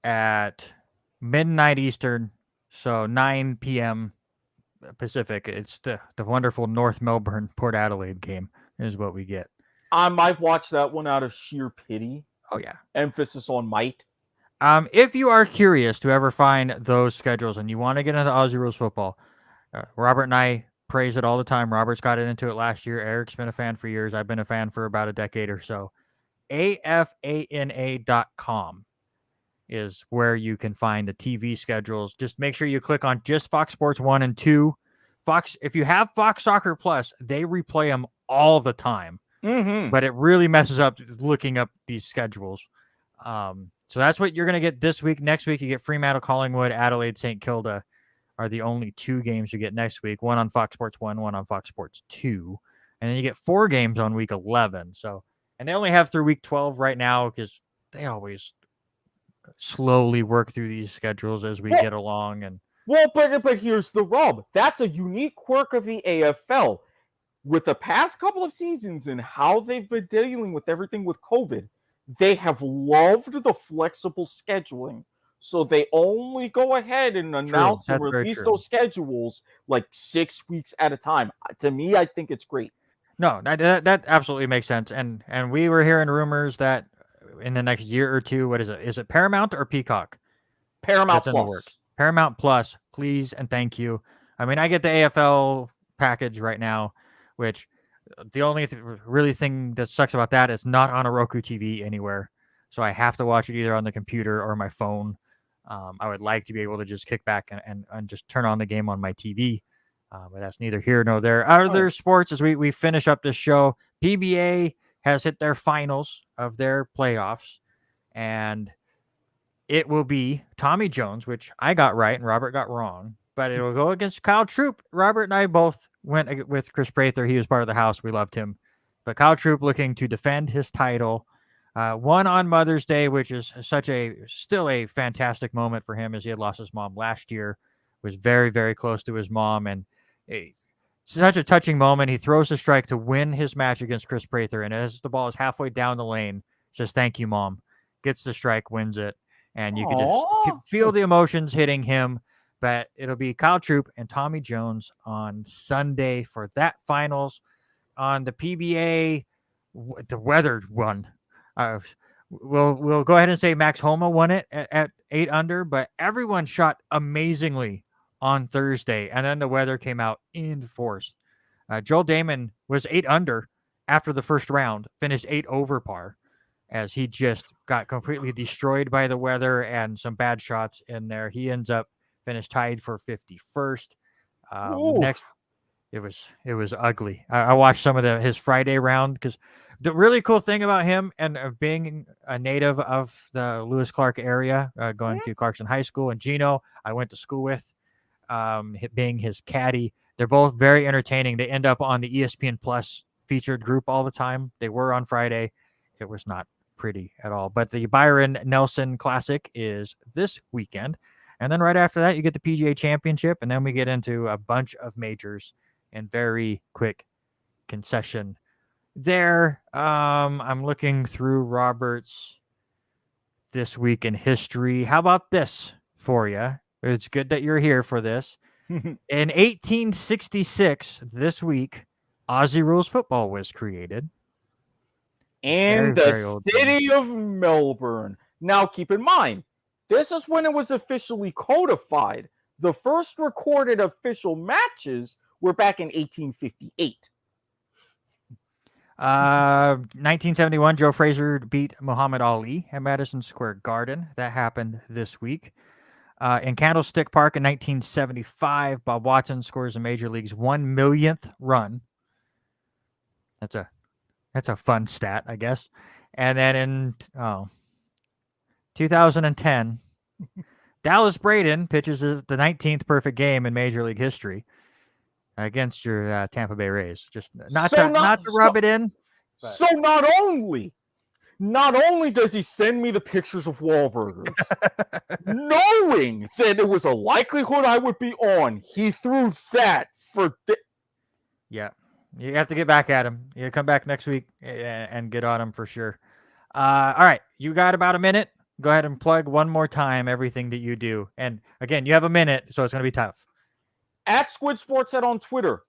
at midnight Eastern, so 9 p.m. Pacific. It's the wonderful North Melbourne Port Adelaide game is what we get. I might watch that one out of sheer pity. Oh, yeah. Emphasis on might. If you are curious to ever find those schedules and you want to get into Aussie rules football, Robert and I praise it all the time. Robert's got into it last year. Eric's been a fan for years. I've been a fan for about a decade or so. AFANA.com is where you can find the TV schedules. Just make sure you click on just Fox Sports 1 and 2. Fox, if you have Fox Soccer Plus, they replay them all the time. Mm-hmm. But it really messes up looking up these schedules. So that's what you're going to get this week. Next week, you get Fremantle, Collingwood, Adelaide, St. Kilda are the only 2 games you get next week. One on Fox Sports 1, one on Fox Sports 2. And then you get 4 games on week 11. So, and they only have through week 12 right now because they always slowly work through these schedules as we get along. And Well, but here's the rub. That's a unique quirk of the AFL. With the past couple of seasons and how they've been dealing with everything with COVID, they have loved the flexible scheduling. So they only go ahead and announce and release those schedules like 6 weeks at a time. To me, I think it's great. No, that absolutely makes sense. And we were hearing rumors that in the next year or two, what is it? Is it Paramount or Peacock? Paramount Plus. In the works. Paramount Plus, please and thank you. I mean, I get the AFL package right now, which the only really thing that sucks about that is not on a Roku TV anywhere. So I have to watch it either on the computer or my phone. I would like to be able to just kick back and just turn on the game on my TV. But that's neither here nor there. Other sports, as we finish up this show, PBA has hit their finals of their playoffs. And it will be Tommy Jones, which I got right and Robert got wrong. But it will go against Kyle Troop. Robert and I both went with Chris Prather. He was part of the house. We loved him. But Kyle Troop looking to defend his title. Won on Mother's Day, which is still a fantastic moment for him, as he had lost his mom last year. Was very, very close to his mom. And such a touching moment. He throws the strike to win his match against Chris Prather. And as the ball is halfway down the lane, says, "Thank you, Mom." Gets the strike, wins it. And you can just feel the emotions hitting him. But it'll be Kyle Troop and Tommy Jones on Sunday for that finals. On the PBA, the weather one. We'll go ahead and say Max Homa won it at 8 under, but everyone shot amazingly on Thursday, and then the weather came out in force. Joel Damon was 8 under after the first round, finished 8 over par, as he just got completely destroyed by the weather and some bad shots in there. He ends up finished tied for 51st. Next, it was ugly. I watched some of his Friday round, because the really cool thing about him and being a native of the Lewis Clark area, going to Clarkson High School, and Gino, I went to school with, being his caddy. They're both very entertaining. They end up on the ESPN Plus featured group all the time. They were on Friday. It was not pretty at all. But the Byron Nelson Classic is this weekend. And then right after that, you get the PGA Championship, and then we get into a bunch of majors in very quick concession there. I'm looking through Robert's This Week in History. How about this for you? It's good that you're here for this. In 1866, this week, Aussie Rules Football was created. And the city of Melbourne. Now, keep in mind, this is when it was officially codified. The first recorded official matches were back in 1858. 1971, Joe Frazier beat Muhammad Ali at Madison Square Garden. That happened this week. In Candlestick Park in 1975, Bob Watson scores the Major League's 1 millionth run. That's a fun stat, I guess. And then in 2010, Dallas Braden pitches the 19th perfect game in Major League history against your Tampa Bay Rays. Just not to rub it in. But. So not only does he send me the pictures of Wahlburgers, knowing that it was a likelihood I would be on, he threw that for Yeah. You have to get back at him. You come back next week and get on him for sure. All right. You got about a minute. Go ahead and plug one more time everything that you do. And again, you have a minute, so it's going to be tough. At Squid Sports Head on Twitter.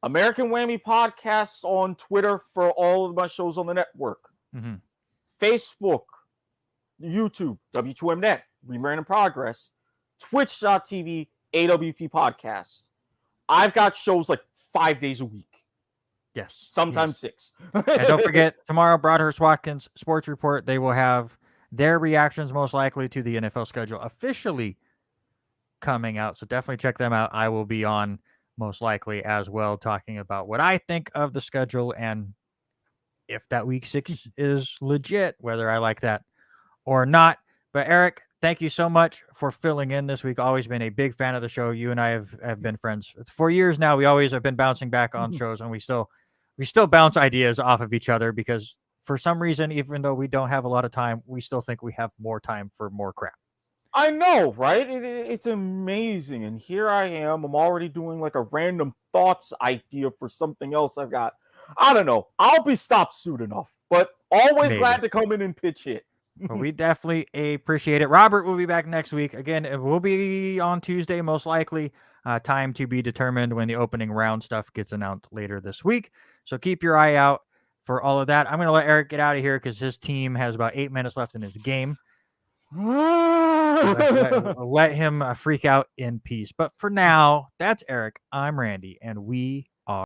American Whammy Podcast on Twitter for all of my shows on the network. Mm-hmm. Facebook, YouTube, W2Mnet, Rebrand in Progress, Twitch.tv, AWP Podcast. I've got shows like 5 days a week. Yes. Sometimes 6. And don't forget, tomorrow, Broadhurst Watkins Sports Report, they will have their reactions most likely to the NFL schedule officially coming out. So definitely check them out. I will be on most likely as well, talking about what I think of the schedule and if that week 6 is legit, whether I like that or not. But Erik, thank you so much for filling in this week. Always been a big fan of the show. You and I have been friends for years now. We always have been bouncing back on shows, and we still bounce ideas off of each other because for some reason, even though we don't have a lot of time, we still think we have more time for more crap. I know, right? It's amazing. And here I am. I'm already doing like a random thoughts idea for something else I've got. I don't know. I'll be stopped soon enough, but always Maybe. glad to come in and pitch hit. Well, we definitely appreciate it. Robert will be back next week. Again, it will be on Tuesday, most likely. Time to be determined when the opening round stuff gets announced later this week. So keep your eye out for all of that. I'm going to let Erik get out of here because his team has about 8 minutes left in his game. Let him freak out in peace. But for now, that's Erik. I'm Randy, and we